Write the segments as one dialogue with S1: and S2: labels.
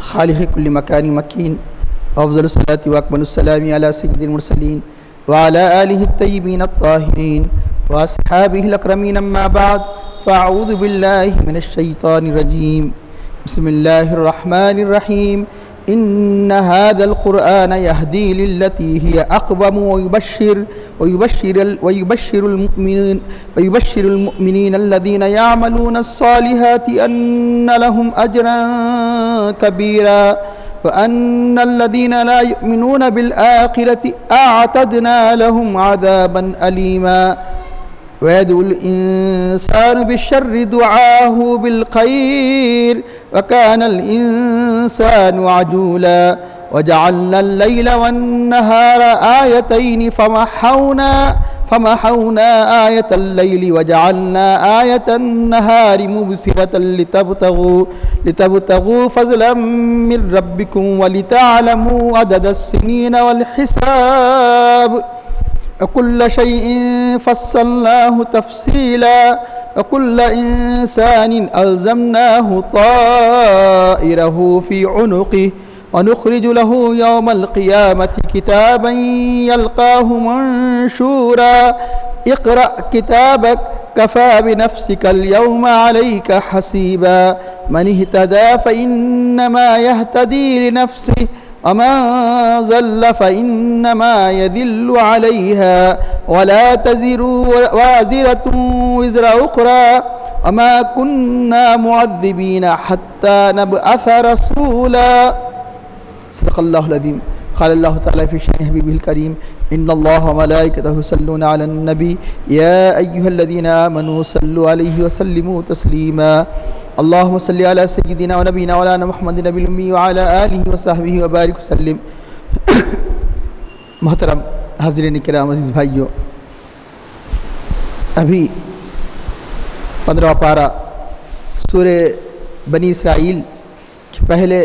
S1: خالق كل مكان مكين، أفضل الصلاة وأكمل السلام على سيد المرسلين وعلى آله الطيبين الطاهرين وأصحابه الأكرمين. أما بعد، فأعوذ بالله من الشيطان الرجيم. بسم الله الرحمن الرحيم. إن هذا القرآن يهدي للتي هي أقوم ويبشر المؤمنين الذين يعملون الصالحات أن لهم أجرا كبيرا وأن الذين لا يؤمنون بالآخرة أعتدنا لهم عذابا أليما. ويدعو الإنسان بالشر دعاه بالخير وكان الإنسان عجولا. وجعلنا الليل والنهار آيتين فمحونا آية الليل وجعلنا آية النهار مبصرة لتبتغوا فضلا من ربكم ولتعلموا عدد السنين والحساب وكل شيء فصلناه تفصيلا وكل إنسان ألزمناه طائره في عنقه ونخرج له يوم القيامة كتابا يلقاه منشورا. اقرأ كتابك كفى بنفسك اليوم عليك حسيبا. من اهتدى فإنما يهتدي لنفسه ومن ضل فإنما يضل عليها ولا تزر وازرة وزر أخرى وما كنا معذبين حتى نبعث رسولا. صدق الله العظيم. قال الله تعالى في شأن حبيبه الكريم: إن الله وملائكته يصلون على النبي يا أيها الذين آمنوا صلوا عليه وسلموا تسليما. اللهم صل على سيدنا ونبينا مولانا محمد النبي الأمي وعلى آله وصحبه وبارك وسلم. محترم حاضرین کرام، عزیز بھائیو، ابھی 15واں پارہ سورہ بنی اسرائیل کے پہلے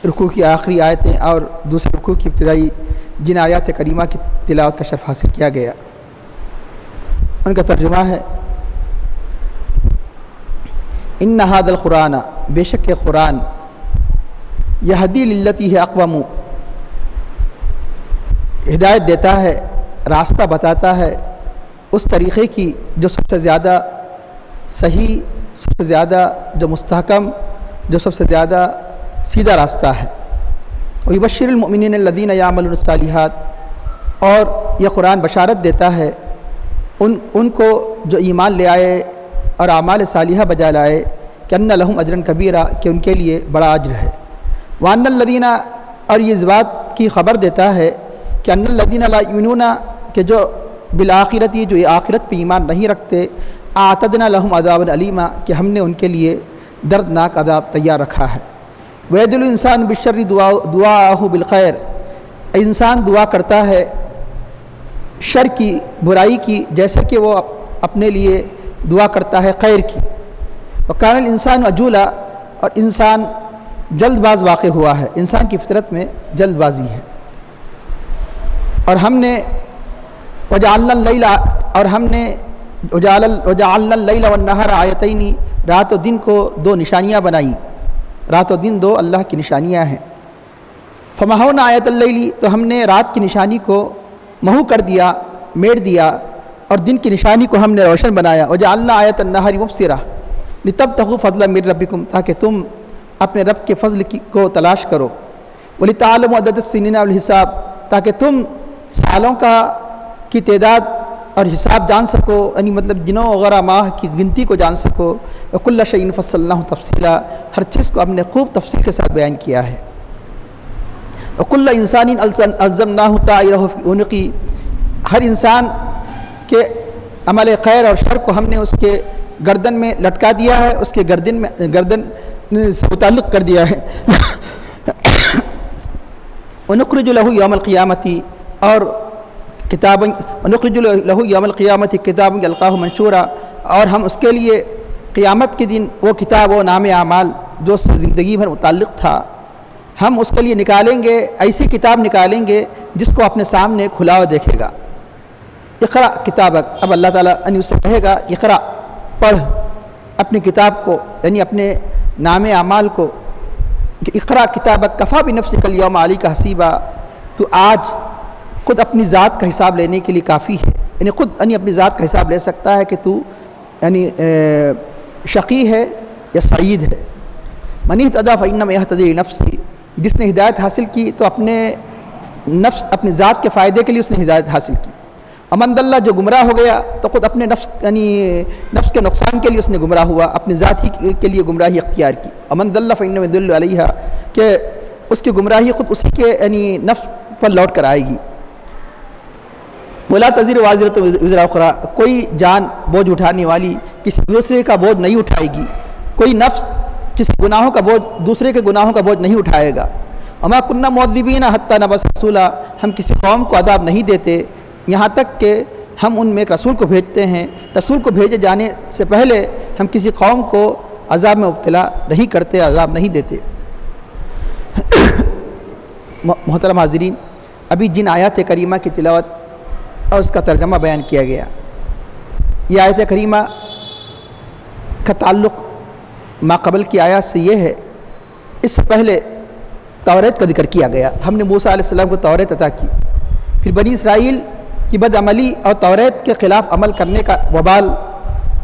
S1: رکوع کی آخری آیتیں اور دوسرے رکوع کی ابتدائی جن آیات کریمہ کی تلاوت کا شرف حاصل کیا گیا، ان کا ترجمہ ہے: ان ھذا القرآن، بے شک کہ قرآن، یہدی للتی ہے اقوم، ہدایت دیتا ہے، راستہ بتاتا ہے اس طریقے کی جو سب سے زیادہ صحیح، سب سے زیادہ جو مستحکم، جو سب سے زیادہ سیدھا راستہ ہے. ویبشر المؤمنین الذین یعملون الصالحات، اور یہ قرآن بشارت دیتا ہے ان کو جو ایمان لے آئے اور اعمال صالحہ بجا لائے کہ ان لہم اجرا کبیرا، کہ ان کے لیے بڑا اجر ہے. وان الذین، اور یہ اس بات کی خبر دیتا ہے کہ ان الذین لا یؤمنون، کہ جو بالآخرت، جو یہ آخرت پہ ایمان نہیں رکھتے، اعتدنا لہم عذابا علیما، کہ ہم نے ان کے لیے دردناک عذاب تیار رکھا ہے. ویدعو الانسان بالشر دعاءہ بالخیر، انسان دعا کرتا ہے شر کی، برائی کی، جیسے کہ وہ اپنے لیے دعا کرتا ہے خیر کی. وکان الانسان عجولا، اور انسان جلد باز واقع ہوا ہے، انسان کی فطرت میں جلد بازی ہے. اور ہم نے وجعلنا اللیل، اور ہم نے وجعلنا اللیل والنہار آیتین، رات و دن کو دو نشانیاں بنائیں، رات و دن دو اللہ کی نشانیاں ہیں. فمحونا آیت اللیل، تو ہم نے رات کی نشانی کو محو کر دیا، میٹ دیا، اور دن کی نشانی کو ہم نے روشن بنایا. وجعلنا آیت النہار مبصرہ لتبتغوا فضلا من ربکم، تاکہ تم اپنے رب کے فضل کو تلاش کرو. ولتعلموا عدد السنین والحساب، تاکہ تم سالوں کی تعداد اور حساب جان سکو، یعنی مطلب دنوں وغیرہ ماہ کی گنتی کو جان سکو. وکل شیء فصلناہ تفصیلا، ہر چیز کو ہم نے خوب تفصیل کے ساتھ بیان کیا ہے. وکل انسان الزمناہ طائرہ فی عنقہ، ہر انسان کے عمل خیر اور شر کو ہم نے اس کے گردن میں لٹکا دیا ہے، اس کے گردن سے متعلق کر دیا ہے. ونخرج له یوم القیامت، اور ونخرج له یوم القیامت کتاب یلقاہ منشورا، اور ہم اس کے لیے قیامت کے دن وہ کتاب، وہ نام اعمال جو اس سے زندگی بھر متعلق تھا، ہم اس کے لیے نکالیں گے، ایسی کتاب نکالیں گے جس کو اپنے سامنے کھلا ہوا دیکھے گا. اقرأ کتابک، اب اللہ تعالیٰ اس سے کہے گا اقرأ، پڑھ اپنی کتاب کو، یعنی اپنے نام اعمال کو. کہ اقرا کتابک کفا بنفسک الیوم علیک حسیبا، تو آج خود اپنی ذات کا حساب لینے کے لیے کافی ہے، یعنی خود اپنی ذات کا حساب لے سکتا ہے کہ تو یعنی شقی ہے یا سعید ہے۔ من اہتدی فانما یہتدی لنفسہ، جس نے ہدایت حاصل کی تو اپنے نفس اپنی ذات کے فائدے کے لیے اس نے ہدایت حاصل کی۔ امن ضل، جو گمراہ ہو گیا تو خود اپنے نفس یعنی نفس کے نقصان کے لیے اس نے گمراہ ہوا، اپنی ذات ہی کے لیے گمراہی اختیار کی۔ امن ضل فانما یضل علیہا، کہ اس کی گمراہی خود اسی کے یعنی نفس پر لوٹ کر آئے گی۔ ولا تزر وازرۃ وزر اخرى، کوئی جان بوجھ اٹھانے والی کسی دوسرے کا بوجھ نہیں اٹھائے گی، کوئی نفس کسی گناہوں کا بوجھ دوسرے کے گناہوں کا بوجھ نہیں اٹھائے گا۔ وما كنا معذبین حتی نبعث رسولا، ہم کسی قوم کو عذاب نہیں دیتے یہاں تک کہ ہم ان میں ایک رسول کو بھیجتے ہیں۔ رسول کو بھیجے جانے سے پہلے ہم کسی قوم کو عذاب میں مبتلا نہیں کرتے، عذاب نہیں دیتے۔ محترم حاضرین، ابھی جن آیات کریمہ کی تلاوت اور اس کا ترجمہ بیان کیا گیا، یہ آیت کریمہ کا تعلق ما قبل کی آیات سے یہ ہے۔ اس سے پہلے توریت کا ذکر کیا گیا، ہم نے موسیٰ علیہ السلام کو توریت عطا کی، پھر بنی اسرائیل کی بد عملی اور توریت کے خلاف عمل کرنے کا وبال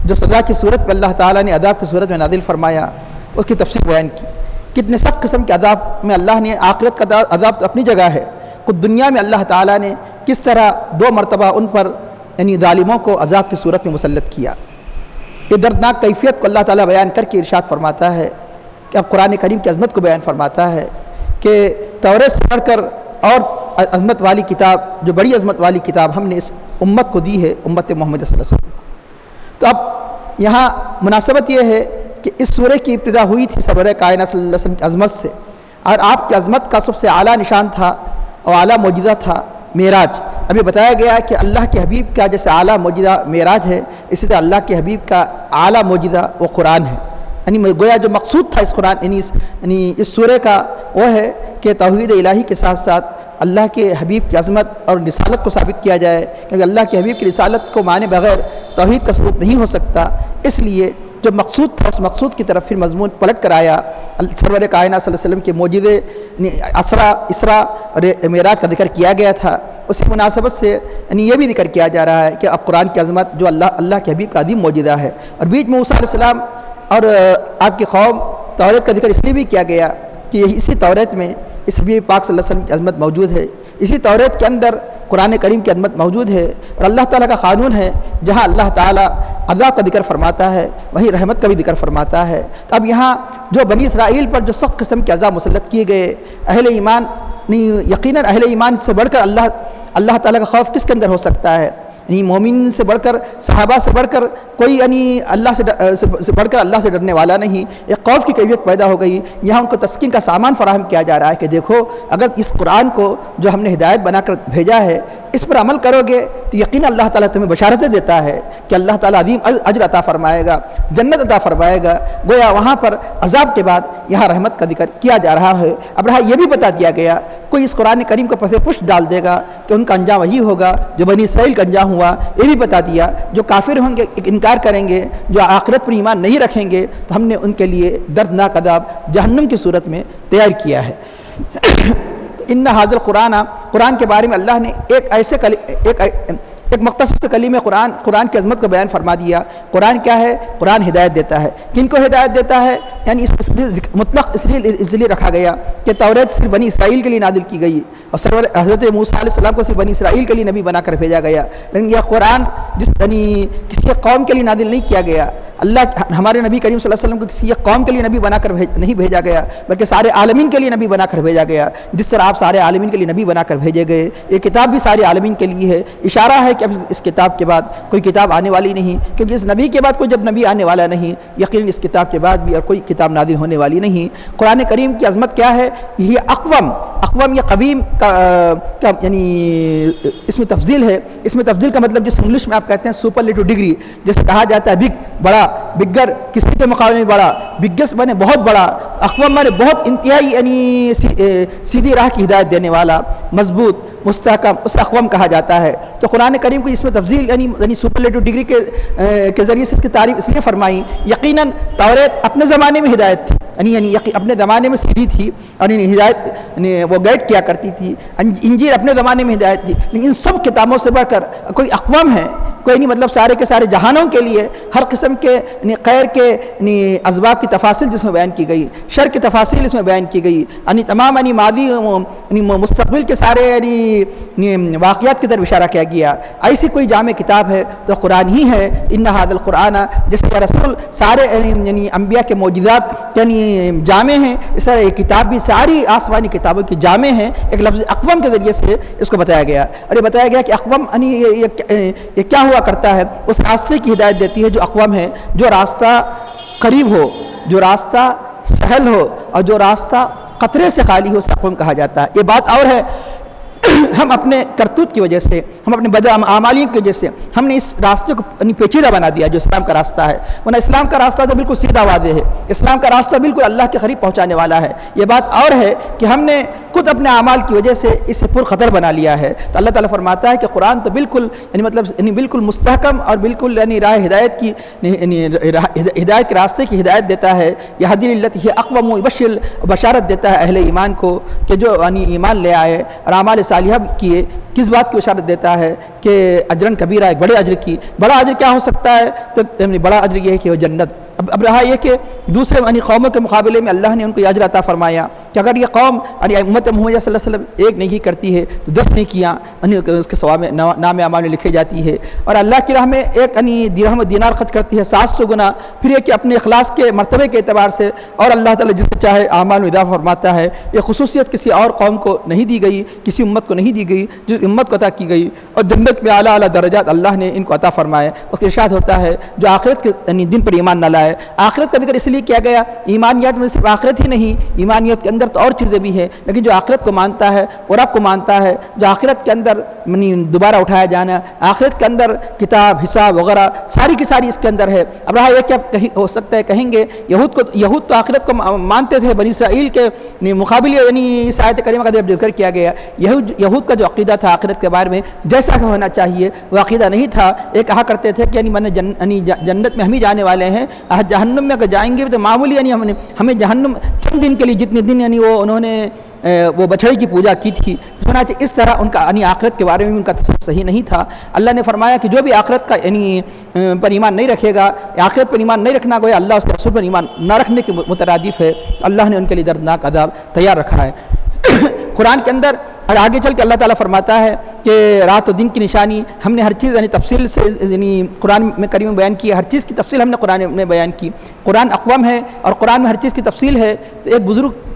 S1: جو سزا کی صورت میں اللہ تعالیٰ نے عذاب کی صورت میں نازل فرمایا، اس کی تفصیل بیان کی۔ کتنے سخت قسم کے عذاب میں اللہ نے، آخرت کا عذاب تو اپنی جگہ ہے، خود دنیا میں اللہ تعالیٰ نے کس طرح 2 مرتبہ ان پر یعنی ظالموں کو عذاب کی صورت میں مسلط کیا۔ یہ دردناک کیفیت کو اللہ تعالیٰ بیان کر کے ارشاد فرماتا ہے کہ اب قرآن کریم کی عظمت کو بیان فرماتا ہے کہ توریت سے بڑھ کر اور عظمت والی کتاب، جو بڑی عظمت والی کتاب ہم نے اس امت کو دی ہے، امت محمد صلی اللہ علیہ وسلم کو۔ تو اب یہاں مناسبت یہ ہے کہ اس سورہ کی ابتدا ہوئی تھی سرور کائنات صلی اللہ علیہ وسلم کی عظمت سے، اور آپ کی عظمت کا سب سے اعلیٰ نشان تھا اور اعلیٰ معجزہ تھا معراج۔ ابھی بتایا گیا ہے کہ اللہ کے حبیب کا جیسے اعلیٰ معجزہ معراج ہے، اسی طرح اللہ کے حبیب کا اعلیٰ معجزہ وہ قرآن ہے۔ یعنی گویا جو مقصود تھا اس قرآن یعنی اس سورہ کا وہ ہے کہ توحید الہی کے ساتھ ساتھ اللہ کے حبیب کی عظمت اور رسالت کو ثابت کیا جائے، کیونکہ اللہ کے حبیب کی رسالت کو مانے بغیر توحید کا ثبوت نہیں ہو سکتا۔ اس لیے جو مقصود تھا اس مقصود کی طرف پھر مضمون پلٹ کر آیا۔ سرور کائنات صلی اللہ علیہ وسلم کے معجزے اسرا اور معراج کا ذکر کیا گیا تھا، اسی مناسبت سے یعنی یہ بھی ذکر کیا جا رہا ہے کہ اب قرآن کی عظمت جو اللہ کے حبیب کا عظیم معجزہ ہے۔ اور بیچ میں موسیٰ علیہ السلام اور آپ کی قوم توریت کا ذکر اس لیے بھی کیا گیا کہ اسی توریت میں اس حبیب پاک صلی اللہ علیہ وسلم کی عظمت موجود ہے، اسی توریت کے اندر قرآن کریم کی عظمت موجود ہے، اور اللہ تعالیٰ کا قانون ہے جہاں اللہ تعالیٰ عذاب کا ذکر فرماتا ہے وہیں رحمت کا بھی ذکر فرماتا ہے۔ تو اب یہاں جو بنی اسرائیل پر جو سخت قسم کے عذاب مسلط کیے گئے، اہل ایمان یقیناً اہل ایمان سے بڑھ کر اللہ تعالیٰ کا خوف کس کے اندر ہو سکتا ہے؟ یعنی مومن سے بڑھ کر، صحابہ سے بڑھ کر کوئی یعنی اللہ سے بڑھ کر اللہ سے ڈرنے والا نہیں۔ ایک خوف کی کیفیت پیدا ہو گئی، یہاں ان کو تسکین کا سامان فراہم کیا جا رہا ہے کہ دیکھو اگر اس قرآن کو جو ہم نے ہدایت بنا کر بھیجا ہے اس پر عمل کرو گے تو یقیناً اللہ تعالیٰ تمہیں بشارتیں دیتا ہے کہ اللہ تعالیٰ عظیم اجر عطا فرمائے گا، جنت عطا فرمائے گا۔ گویا وہاں پر عذاب کے بعد یہاں رحمت کا ذکر کیا جا رہا ہے۔ اب رہا یہ بھی بتا دیا گیا، کوئی اس قرآن کریم کو پس پشت ڈال دے گا کہ ان کا انجام وہی ہوگا جو بنی اسرائیل کا انجام ہوا۔ یہ بھی بتا دیا جو کافر ہوں گے، انکار کریں گے، جو آخرت پر ایمان نہیں رکھیں گے، تو ہم نے ان کے لیے دردناک عذاب جہنم کی صورت میں تیار کیا ہے۔ ان حاضر قرآن کے بارے میں اللہ نے ایک مختصر سے کلمے قرآن کی عظمت کو بیان فرما دیا۔ قرآن کیا ہے؟ قرآن ہدایت دیتا ہے۔ کن کو ہدایت دیتا ہے؟ یعنی اس مطلق اس لیے رکھا گیا کہ توریت صرف بنی اسرائیل کے لیے نازل کی گئی اور سرور حضرت موسیٰ علیہ السلام کو صرف بنی اسرائیل کے لیے نبی بنا کر بھیجا گیا، لیکن یہ قرآن کسی قوم کے لیے نازل نہیں کیا گیا۔ ہمارے نبی کریم صلی اللہ علیہ وسلم کو کسی قوم کے لیے نبی بنا کر نہیں بھیجا گیا، بلکہ سارے عالمین کے لیے نبی بنا کر بھیجا گیا۔ جس طرح آپ سارے عالمین کے لیے نبی بنا کر بھیجے گئے، یہ کتاب بھی سارے عالمین کے لیے ہے۔ اشارہ ہے کہ اب اس کتاب کے بعد کوئی کتاب آنے والی نہیں، کیونکہ اس نبی کے بعد کوئی جب نبی آنے والا نہیں، یقیناً اس کتاب کے بعد بھی اور کوئی کتاب نازل ہونے والی نہیں۔ قرآن کریم کی عظمت کیا ہے؟ یہ اقوم یا قویم کا یعنی اس میں تفضیل ہے۔ اس میں تفضیل کا مطلب جس انگلش میں آپ کہتے ہیں سپرلیٹو ڈگری، جیسے کہا جاتا ہے بگ، بڑا، بگر کسی کے مقابلے میں بڑا، بگیسٹ بنے بہت بڑا، اقوام بنے بہت انتہائی یعنی سیدھی راہ کی ہدایت دینے والا، مضبوط، مستحکم، اس اقوام کہا جاتا ہے۔ تو قرآن کریم کو اس میں تفضیل یعنی سپرلیٹو ڈگری کے ذریعے سے اس کی تعریف اس لیے فرمائی۔ یقیناً توریت اپنے زمانے میں ہدایت تھی، یعنی اپنے زمانے میں سیدھی تھی اور ہدایت وہ گائیڈ کیا کرتی تھی. انجیل اپنے زمانے میں ہدایت تھی. لیکن ان سب کتابوں سے بڑھ کر کوئی اقوام ہے، کوئی نہیں مطلب سارے کے سارے جہانوں کے لیے ہر قسم کے خیر کے اسباب کی تفاصیل جس میں بیان کی گئی، شر کی تفاصیل اس میں بیان کی گئی، تمام ماضی مستقبل کے سارے واقعات کی طرف اشارہ کیا گیا. ایسی کوئی جامع کتاب ہے تو قرآن ہی ہے. ان ھذا القرآن، جیسے کہ رسول سارے انبیاء کے معجزات جامع ہیں، اس طرح یہ کتاب بھی ساری آسمانی کتابوں کی جامع ہیں. ایک لفظ اقوام کے ذریعے سے اس کو بتایا گیا، اور یہ بتایا گیا کہ اقوام یہ کیا ہوا کرتا ہے، اس راستے کی ہدایت دیتی ہے جو اقوام ہے، جو راستہ قریب ہو، جو راستہ سہل ہو، اور جو راستہ قطرے سے خالی ہو، اسے اقوام کہا جاتا ہے. یہ بات اور ہے ہم اپنے کرتوت کی وجہ سے، ہم اپنے بد اعمالیوں کی وجہ سے ہم نے اس راستے کو پیچیدہ بنا دیا جو اسلام کا راستہ ہے. ورنہ اسلام کا راستہ تو بالکل سیدھا واضح ہے، اسلام کا راستہ بالکل اللہ کے قریب پہنچانے والا ہے. یہ بات اور ہے کہ ہم نے خود اپنے اعمال کی وجہ سے اسے پر خطر بنا لیا ہے. تو اللہ تعالیٰ فرماتا ہے کہ قرآن تو بالکل بالکل مستحکم اور بالکل راہ ہدایت کی ہدایت کے راستے کی ہدایت دیتا ہے. یہ حدیث التی ہے اقوام و بشارت دیتا ہے اہل ایمان کو کہ جو ایمان لے آئے اور اعمال صالحہ کیے. کس بات کی بشارت دیتا ہے کہ اجرن کبیرہ، ایک بڑے اجر کی. بڑا اجر کیا ہو سکتا ہے؟ تو بڑا اجر یہ ہے کہ وہ جنت. اب رہا یہ کہ دوسرے قوموں کے مقابلے میں اللہ نے ان کو یہ اجر عطا فرمایا کہ اگر یہ قوم امت محمد صلی اللہ علیہ وسلم ایک نیکی کرتی ہے تو 10 نیکیاں اس کے ثواب میں نام اعمال میں لکھی جاتی ہے، اور اللہ کی راہ میں ایک درہم و دینار خرچ کرتی ہے 700 گنا. پھر یہ کہ اپنے اخلاص کے مرتبے کے اعتبار سے اور اللہ تعالیٰ جس کو چاہے اعمال میں اضافہ فرماتا ہے. یہ خصوصیت کسی اور قوم کو نہیں دی گئی، کسی امت کو نہیں دی گئی، جس امت کو عطا کی گئی. اور جنت میں اعلیٰ درجات اللہ نے ان کو عطا فرمائے. اس کے ارشاد ہوتا ہے جو آخرت کے دن پر ایمان نہ لائے. آخرت کا ذکر اس لیے کیا گیا، ایمانیات میں صرف آخرت ہی نہیں، ایمانیات کے اندر تو اور چیزیں بھی ہیں، لیکن جو آخرت کو مانتا ہے اور رب کو مانتا ہے، جو آخرت کے اندر دوبارہ اٹھایا جانا، آخرت کے اندر کتاب حساب وغیرہ ساری کی ساری اس کے اندر ہے. اب رہا یہ کہ ہو سکتا ہے کہیں گے یہود تو آخرت کو مانتے تھے، بنی اسرائیل کے مقابلے اس آیت کریمہ کا جب ذکر کیا گیا یہود کا جو عقیدہ تھا آخرت کے بارے میں جیسا کہ ہونا چاہیے وہ عقیدہ نہیں تھا. یہ کہا کرتے تھے کہ جنت میں ہم ہی جانے والے ہیں، جہنم میں اگر جائیں گے تو معمولی ہمیں جہنم چند دن کے لیے جتنے دن وہ انہوں نے وہ بچڑے کی پوجا کی تھی. چنانچہ اس طرح ان کا آخرت کے بارے میں ان کا تصور صحیح نہیں تھا. اللہ نے فرمایا کہ جو بھی آخرت کا پر ایمان نہیں رکھے گا، آخرت پر ایمان نہیں رکھنا گویا اللہ اس کے رسول پر ایمان نہ رکھنے کے مترادف ہے. اللہ نے ان کے لیے دردناک عذاب تیار رکھا ہے. قرآن کے اندر اور آگے چل کے اللہ تعالیٰ فرماتا ہے کہ رات و دن کی نشانی ہم نے ہر چیز تفصیل سے قرآن میں کریم بیان کی، ہر چیز کی تفصیل ہم نے قرآن میں بیان کی. قرآن اقوام ہے اور قرآن میں ہر چیز کی تفصیل ہے. تو ایک بزرگ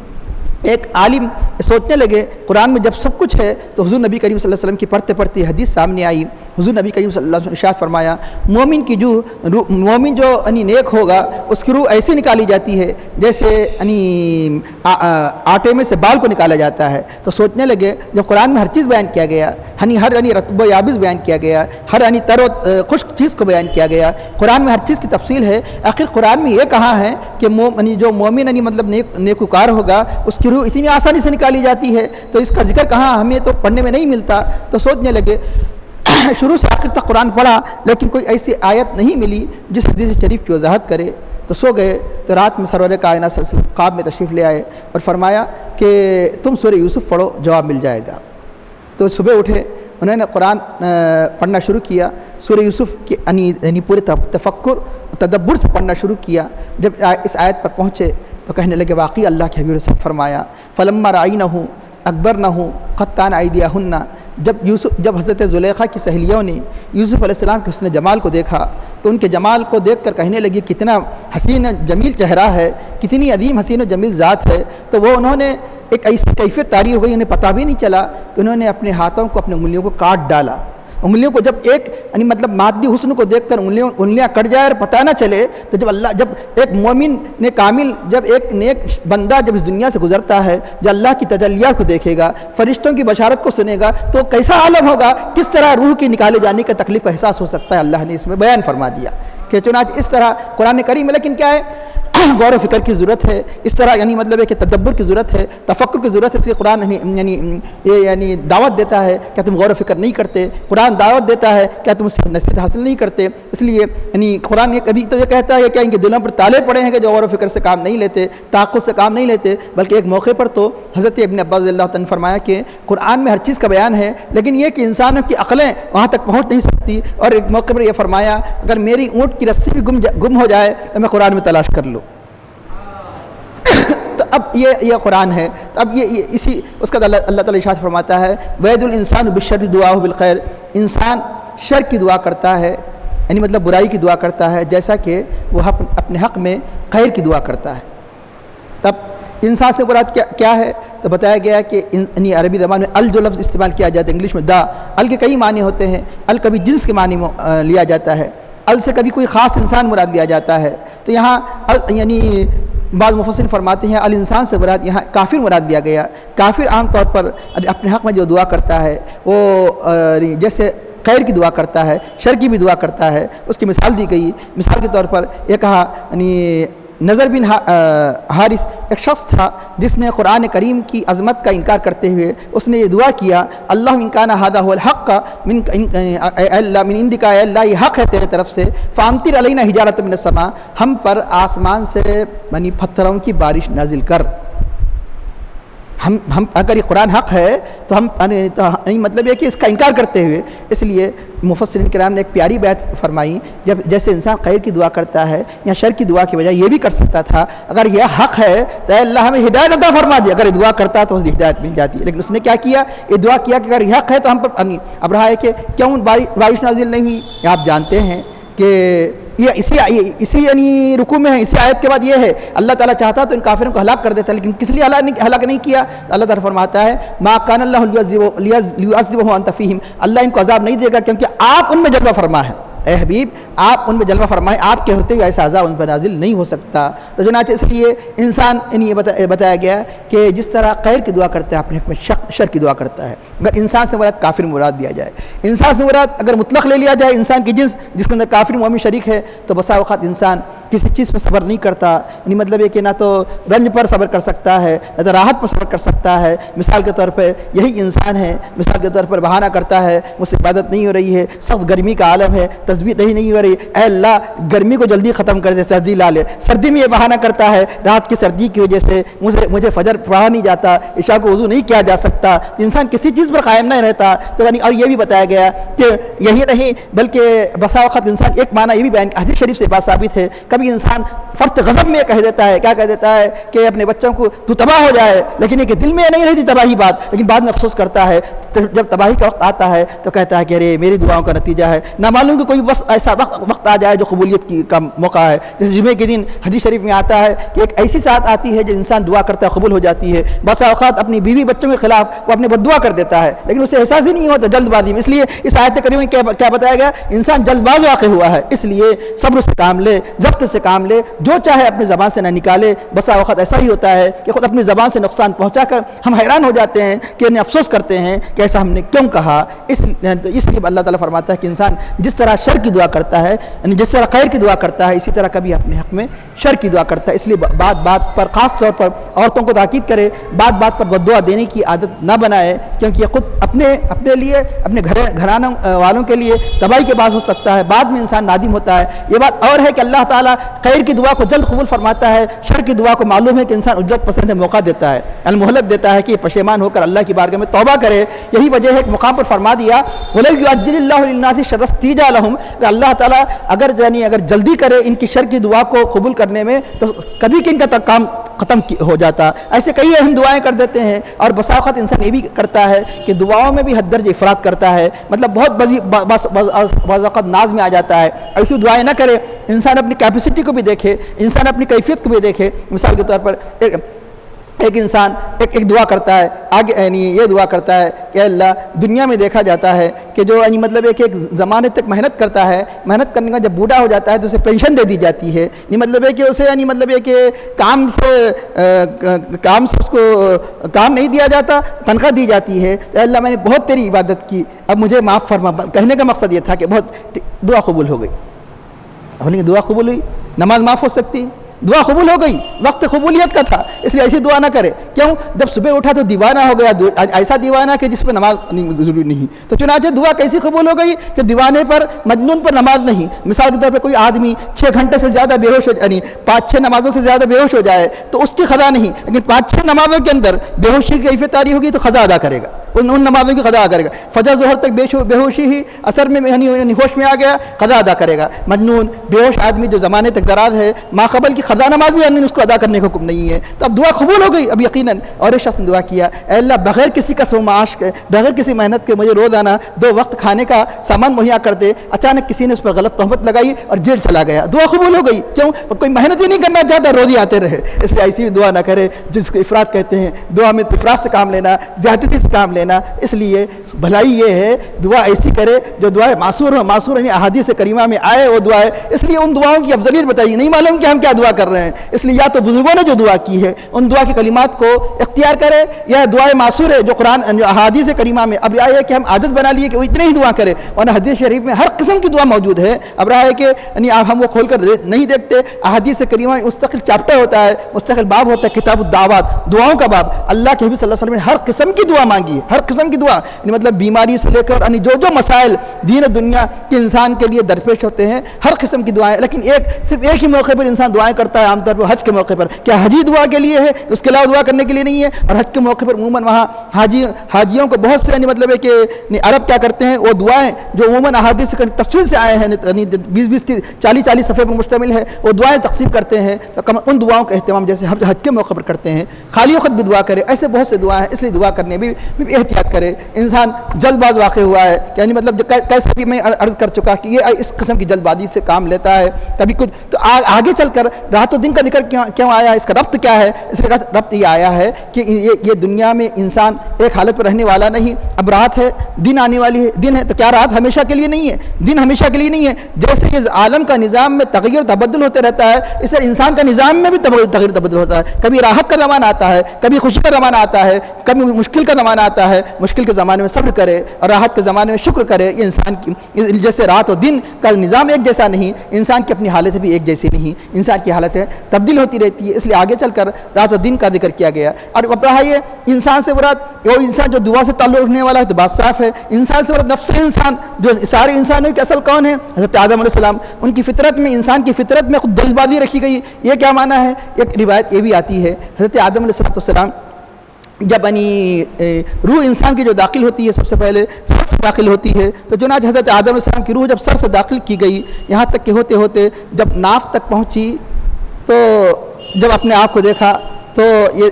S1: ایک عالم سوچنے لگے قرآن میں جب سب کچھ ہے تو حضور نبی کریم صلی اللہ علیہ وسلم کی پڑھتے پڑھتے حدیث سامنے آئی. حضور نبی کریم صلی اللہ علیہ وسلم ارشاد فرمایا مومن جو نیک ہوگا اس کی روح ایسی نکالی جاتی ہے جیسے آٹے میں سے بال کو نکالا جاتا ہے. تو سوچنے لگے جب قرآن میں ہر چیز بیان کیا گیا، ہر رطب و یابس بیان کیا گیا، ہر تر و خشک چیز کو بیان کیا گیا، قرآن میں ہر چیز کی تفصیل ہے، آخر قرآن میں یہ کہا ہے کہ جو مومن مطلب نیکوکار ہوگا اس کی روح اتنی آسانی سے نکالی جاتی ہے، تو اس کا ذکر کہاں ہمیں تو پڑھنے میں نہیں ملتا. تو سوچنے لگے شروع سے آخر تک قرآن پڑھا لیکن کوئی ایسی آیت نہیں ملی جس حدیث شریف کی وضاحت کرے. تو سو گئے. تو رات میں سرور کائنات صلی اللہ علیہ وسلم خواب میں تشریف لے آئے اور فرمایا کہ تم سورہ یوسف پڑھو، جواب مل جائے گا. تو صبح اٹھے، انہوں نے قرآن پڑھنا شروع کیا. سورہ یوسف کی پورے تفکر تدبر سے پڑھنا شروع کیا. جب اس آیت پر پہنچے تو کہنے لگے واقعی اللہ کے حبیب نے فرمایا فلما رأینہ اکبرنہ قطعن ایدیہن. جب حضرت زلیخا کی سہیلیوں نے یوسف علیہ السلام کے حسن جمال کو دیکھا تو ان کے جمال کو دیکھ کر کہنے لگی کتنا حسین جمیل چہرہ ہے، کتنی عظیم حسین و جمیل ذات ہے. تو وہ انہوں نے ایک ایسی کیفیت طاری ہو گئی، انہیں پتہ بھی نہیں چلا کہ انہوں نے اپنے ہاتھوں کو اپنے انگلیوں کو کاٹ ڈالا. انگلیوں کو جب ایک مطلب مادی حسن کو دیکھ کر انگلیاں کٹ جائے اور پتہ نہ چلے، تو جب ایک مومن نے کامل، جب ایک نیک بندہ جب اس دنیا سے گزرتا ہے، جو اللہ کی تجلیات کو دیکھے گا، فرشتوں کی بشارت کو سنے گا، تو کیسا عالم ہوگا، کس طرح روح کی نکالے جانے کا تکلیف کا احساس ہو سکتا ہے. اللہ نے اس میں بیان فرما دیا کہ چنانچہ اس طرح قرآن کریم. لیکن کیا ہے غور و فکر کی ضرورت ہے، اس طرح یعنی مطلب ہے کہ تدبر کی ضرورت ہے، تفکر کی ضرورت ہے، اس لیے قرآن یعنی دعوت دیتا ہے کہ تم غور و فکر نہیں کرتے، قرآن دعوت دیتا ہے کہ تم اس سے نصیحت حاصل نہیں کرتے، اس لیے یعنی قرآن یہ کبھی تو یہ کہتا ہے کہ ان کے دلوں پر تالے پڑے ہیں کہ جو غور و فکر سے کام نہیں لیتے، تعقل سے کام نہیں لیتے، بلکہ ایک موقع پر تو حضرت ابن عباس رضی اللہ تعالیٰ نے فرمایا کہ قرآن میں ہر چیز کا بیان ہے، لیکن یہ کہ انسانوں کی عقلیں وہاں تک پہنچ نہیں سکتی، اور ایک موقع پر یہ فرمایا اگر میری اونٹ کی رسی بھی گم ہو جائے تو میں قرآن میں تلاش کر لوں۔ تو اب یہ قرآن ہے، اب یہ اسی اس کا اللہ تعالیٰ ارشاد فرماتا ہے وَيَدْعُ الْإِنسَانُ بِالشَّرِّ دُعَاءُهُ بِالْخَيْرِ، انسان شر کی دعا کرتا ہے، یعنی مطلب برائی کی دعا کرتا ہے جیسا کہ وہ اپنے حق میں خیر کی دعا کرتا ہے۔ تب انسان سے مراد کیا ہے؟ تو بتایا گیا کہ یعنی عربی زبان میں ال جو لفظ استعمال کیا جاتا ہے انگلش میں دا، ال کے کئی معنی ہوتے ہیں، ال کبھی جنس کے معنی میں لیا جاتا ہے، ال سے کبھی کوئی خاص انسان مراد لیا جاتا ہے، تو یہاں یعنی بعض مفسرین فرماتے ہیں الانسان سے مراد یہاں کافر مراد دیا گیا۔ کافر عام طور پر اپنے حق میں جو دعا کرتا ہے وہ جیسے خیر کی دعا کرتا ہے، شر کی بھی دعا کرتا ہے، اس کی مثال دی گئی۔ مثال کے طور پر یہ کہا یعنی نظر بن حارث ایک شخص تھا جس نے قرآن کریم کی عظمت کا انکار کرتے ہوئے اس نے یہ دعا کیا اللہ ان کان ھذا ھو الحق من اللہ من عندک، اے اللہ یہ حق ہے تیرے طرف سے، فامطر علینا حجارۃ من السماء، ہم پر آسمان سے یعنی پتھروں کی بارش نازل کر۔ ہم اگر یہ قرآن حق ہے تو ہم مطلب یہ کہ اس کا انکار کرتے ہوئے، اس لیے مفسرین کرام نے ایک پیاری بات فرمائی، جب جیسے انسان خیر کی دعا کرتا ہے یا شر کی دعا کی بجائے یہ بھی کر سکتا تھا اگر یہ حق ہے تو اے اللہ ہمیں ہدایت عطا فرما دی، اگر یہ دعا کرتا تو ہدایت مل جاتی ہے، لیکن اس نے کیا کیا؟ یہ دعا کیا کہ اگر یہ حق ہے تو ہم پر اب رہا ہے کہ کیوں بارش نازل نہیں ہوئی؟ آپ جانتے ہیں کہ یہ اسی یعنی رکوع میں ہے، اسی آیت کے بعد یہ ہے اللہ تعالیٰ چاہتا تو ان کافروں کو ہلاک کر دیتا، لیکن کس لیے ہلاک نہیں کیا؟ اللہ تعالیٰ فرماتا ہے ما کان اللہ لیعذبهم وانت فیہم، اللہ ان کو عذاب نہیں دے گا کیونکہ آپ ان میں جلوہ فرما ہے۔ اے حبیب آپ ان میں جلوہ فرمائیں، آپ کے ہوتے ہوئے ایسا عذاب ان پر نازل نہیں ہو سکتا۔ تو چنانچہ اس لیے انسان یہ بتایا گیا کہ جس طرح خیر کی دعا کرتا ہے اپنے حق میں شر کی دعا کرتا ہے۔ اگر انسان سے مراد کافر مراد دیا جائے، انسان سے مراد اگر مطلق لے لیا جائے انسان کی جنس جس کے اندر کافر مومن شریک ہے، تو بسا اوقات انسان کسی چیز پر صبر نہیں کرتا، یعنی مطلب یہ کہ نہ تو رنج پر صبر کر سکتا ہے نہ تو راحت پر صبر کر سکتا ہے۔ مثال کے طور پہ یہی انسان ہے، مثال کے طور پر بہانہ کرتا ہے مجھ سے عبادت نہیں ہو رہی ہے، سخت گرمی کا عالم ہے، تسبیح نہیں ہو رہی، اے اللہ گرمی کو جلدی ختم کر دے، سردی لا لے۔ سردی میں یہ بہانہ کرتا ہے رات کی سردی کی وجہ سے مجھے فجر پڑھا نہیں جاتا، عشاء کو وضو نہیں کیا جا سکتا، انسان کسی چیز پر قائم نہیں رہتا۔ تو یعنی اور یہ بھی بتایا گیا کہ یہی نہیں بلکہ بسا وقت انسان ایک معنی یہ بھی بیان حدیث شریف سے بات ثابت ہے، کبھی انسان فرط غضب میں کہہ دیتا ہے، کیا کہہ دیتا ہے کہ اپنے بچوں کو تو تباہ ہو جائے، لیکن یہ کہ دل میں نہیں رہتی تباہی بات، لیکن بعد میں افسوس کرتا ہے جب تباہی کا وقت آتا ہے تو کہتا ہے کہ ارے میری دعاؤں کا نتیجہ ہے، نہ معلوم کہ کوئی بس ایسا وقت آ جائے جو قبولیت کا موقع ہے۔ جیسے جمعے کے دن حدیث شریف میں آتا ہے کہ ایک ایسی ساتھ آتی ہے جو انسان دعا کرتا ہے قبول ہو جاتی ہے، بس اوقات اپنی بیوی بچوں کے خلاف وہ اپنے بد دعا کر دیتا ہے لیکن اسے احساس ہی نہیں ہوتا، جلد بازی میں۔ اس لیے اس آیت کریمہ میں کیا بتایا گیا؟ انسان جلد باز واقع ہوا ہے، اس لیے صبر سے کام لے، ضبط سے کام لے، جو چاہے اپنی زبان سے نہ نکالے۔ بسا اوقات ایسا ہی ہوتا ہے کہ خود اپنی زبان سے نقصان پہنچا کر ہم حیران ہو جاتے ہیں کہ انہیں افسوس کرتے ہیں کہ ایسا ہم نے کیوں کہا۔ اس لیے اللہ تعالیٰ فرماتا ہے کہ انسان جس طرح شر کی دعا کرتا ہے، یعنی جس طرح خیر کی دعا کرتا ہے، اسی طرح کبھی اپنے حق میں شر کی دعا کرتا ہے۔ اس لیے بات بات پر خاص طور پر عورتوں کو تاکید کرے، بات بات پر بد دعا دینے کی عادت نہ بنائے، کیونکہ یہ خود اپنے لیے اپنے گھرانوں والوں کے لیے تباہی کے باعث ہو سکتا ہے، بعد میں انسان نادم ہوتا ہے۔ یہ بات اور ہے کہ اللہ تعالیٰ خیر کی دعا کو جلد قبول فرماتا ہے، شر کی دعا کو معلوم ہے کہ انسان اجرت پسند ہے، موقع دیتا ہے، المہلت دیتا ہے کہ یہ پشیمان ہو کر اللہ کی بارگاہ میں توبہ کرے۔ یہی وجہ ہے کہ مقام پر فرما دیا وَلَوْ يُعَجِّلِ اللَّهُ لِلنَّاسِ شَرَّ اسْتِعْجَالَهُمْ کہ اللہ تعالیٰ اگر جلدی کرے ان کی شر کی دعا کو قبول کرنے میں تو کبھی کہ ان کا کام ختم ہو جاتا۔ ایسے کئی اہم دعائیں کر دیتے ہیں، اور بسا اوقات انسان یہ بھی کرتا ہے کہ دعاؤں میں بھی حد درجہ افراد کرتا ہے، مطلب بہت بعض اوقات ناز میں آ جاتا ہے۔ ایسی دعائیں نہ کرے، انسان اپنی کیپیسٹی کو بھی دیکھے، انسان اپنی کیفیت کو بھی دیکھے۔ مثال کے طور پر ایک انسان ایک دعا کرتا ہے، آگے یعنی یہ دعا کرتا ہے کہ اللہ دنیا میں دیکھا جاتا ہے کہ جو یعنی مطلب ایک زمانے تک محنت کرتا ہے، محنت کرنے کا جب بوڑھا ہو جاتا ہے تو اسے پینشن دے دی جاتی ہے، یعنی مطلب ہے کہ اسے یعنی مطلب ہے کہ کام سے اس کو کام نہیں دیا جاتا، تنخواہ دی جاتی ہے۔ تو اللہ میں نے بہت تیری عبادت کی، اب مجھے معاف فرما۔ کہنے کا مقصد یہ تھا کہ بہت دعا قبول ہو گئی، دعا قبول ہوئی، نماز معاف ہو سکتی، دعا قبول ہو گئی، وقت قبولیت کا تھا، اس لیے ایسی دعا نہ کرے. کیوں؟ جب صبح اٹھا تو دیوانہ ہو گیا، ایسا دیوانہ کہ جس پہ نماز ضروری نہیں. تو چنانچہ دعا کیسی قبول ہو گئی کہ دیوانے پر، مجنون پر نماز نہیں. مثال کے طور پہ کوئی آدمی 6 گھنٹے سے زیادہ بے ہوش ہو، یعنی 5-6 نمازوں سے زیادہ بے ہوش ہو جائے تو اس کی قضا نہیں، لیکن 5-6 نمازوں کے اندر بے ہوشی کی کیفیت طاری ہوگی تو قضا ادا کرے گا، ان نمازوں کی قضا ادا کرے گا. فجر ظہر تک بے ہوشی ہی اثر میں یعنی ہوش میں آ گیا، قضا ادا کرے گا. مجنون بے ہوش آدمی جو زمانے تک دراز ہے، ما قبل کی قضا نماز بھی اس کو ادا کرنے کا حکم نہیں ہے. تو اب دعا قبول ہو گئی اب یقیناً. اور ایک شخص نے دعا کیا، اے اللہ بغیر کسی قسم و معاش کے، بغیر کسی محنت کے مجھے روزانہ 2 وقت کھانے کا سامان مہیا کر دے. اچانک کسی نے اس پر غلط تہمت لگائی اور جیل چلا گیا. دعا قبول ہو گئی. کیوں؟ کوئی محنت ہی نہیں کرنا چاہتا، روزی آتے رہے. اس لیے ایسی دعا نہ کرے جس کو افراد کہتے ہیں. دعا میں افراد سے کام لینا، زیادتی سے کام لینا. اس لیے بھلائی یہ ہے دعا ایسی کرے جو دعائیں معصور ہو. معصور یعنی احادیث کریمہ میں آئے وہ دعا ہے. اس لیے ان دعاؤں کی افضلیت بتائی. نہیں معلوم کہ ہم کیا دعا کر رہے ہیں، اس لیے یا تو بزرگوں نے جو دعا کی ہے ان دعا کے کلمات کو اختیار کرے، یا دعائیں معصور ہے جو قرآن جو احادیث کریمہ میں. اب رہا ہے کہ ہم عادت بنا لیے کہ وہ اتنے ہی دعا کرے، ورنہ حدیث شریف میں ہر قسم کی دعا موجود ہے. اب رہا ہے کہ یعنی ہم وہ کھول کر نہیں دیکھتے. احادیث کریمہ میں مستقل چیپٹر ہوتا ہے، مستقل باب ہوتا ہے، کتاب الدعوات، دعاؤں کا باب. اللہ کے حبیب صلی اللہ علیہ وسلم نے ہر قسم کی دعا مانگی ہے، ہر قسم کی دعا. یعنی مطلب بیماری سے لے کر یعنی جو مسائل دین و دنیا کے انسان کے لیے درپیش ہوتے ہیں، ہر قسم کی دعائیں. لیکن صرف ایک ہی موقع پر انسان دعائیں کرتا ہے، عام طور پر حج کے موقع پر. کیا حجی دعا کے لیے ہے؟ اس کے علاوہ دعا کرنے کے لیے نہیں ہے. اور حج کے موقع پر عموماً وہاں حاجیوں کو بہت سے یعنی مطلب ہے کہ عرب کیا کرتے ہیں، وہ دعائیں جو عموماً احادیث سے تفصیل سے آئے ہیں، یعنی 20-40 صفحے پر مشتمل ہے، وہ دعائیں تقسیم کرتے ہیں. تو ان دعاؤں کا اہتمام جیسے حج کے موقع پر کرتے ہیں. خالی وقت بھی دعا کرے. ایسے بہت سے دعائیں ہیں، اس لیے دعا کرنے بھی احتیاط کرے. انسان جلد باز واقع ہوا ہے، یعنی مطلب کیسا بھی میں عرض کر چکا کہ یہ اس قسم کی جلد بازی سے کام لیتا ہے. کبھی کچھ تو آگے چل کر رات و دن کا ذکر کیوں آیا، اس کا ربط کیا ہے؟ اس کا ربط یہ آیا ہے کہ یہ دنیا میں انسان ایک حالت پر رہنے والا نہیں. اب رات ہے، دن آنے والی ہے. دن ہے تو کیا رات ہمیشہ کے لیے نہیں ہے؟ دن ہمیشہ کے لیے نہیں ہے. جیسے یہ عالم کا نظام میں تغیر و تبدل ہوتے رہتا ہے، اس طرح انسان کا نظام میں بھی تغیر و تبدل ہوتا ہے. کبھی راحت کا زمانہ آتا ہے، کبھی خوشی کا زمانہ آتا ہے، کبھی مشکل کا زمانہ آتا ہے. مشکل کے زمانے میں صبر کرے اور راحت کے زمانے میں شکر کرے. یہ انسان کی جیسے رات و دن کا نظام ایک جیسا نہیں، انسان کی اپنی حالت بھی ایک جیسی نہیں. انسان کی حالتیں تبدیل ہوتی رہتی ہے. اس لیے آگے چل کر رات و دن کا ذکر کیا گیا. اور اب رہا یہ انسان سے مراد وہ انسان جو دعا سے تعلق رکھنے والا ہے تو بات صاف ہے. انسان سے مراد نفس انسان، جو سارے انسانوں کے اصل کون ہے؟ حضرت آدم علیہ السلام. ان کی فطرت میں، انسان کی فطرت میں خود جلد بازی رکھی گئی. یہ کیا معنی ہے؟ ایک روایت یہ بھی آتی ہے حضرت آدم علیہ السلام جب روح انسان کی جو داخل ہوتی ہے سب سے پہلے سر سے داخل ہوتی ہے. تو چنانچہ حضرت آدم علیہ السلام کی روح جب سر سے داخل کی گئی، یہاں تک کہ ہوتے ہوتے جب ناف تک پہنچی تو جب اپنے آپ کو دیکھا تو یہ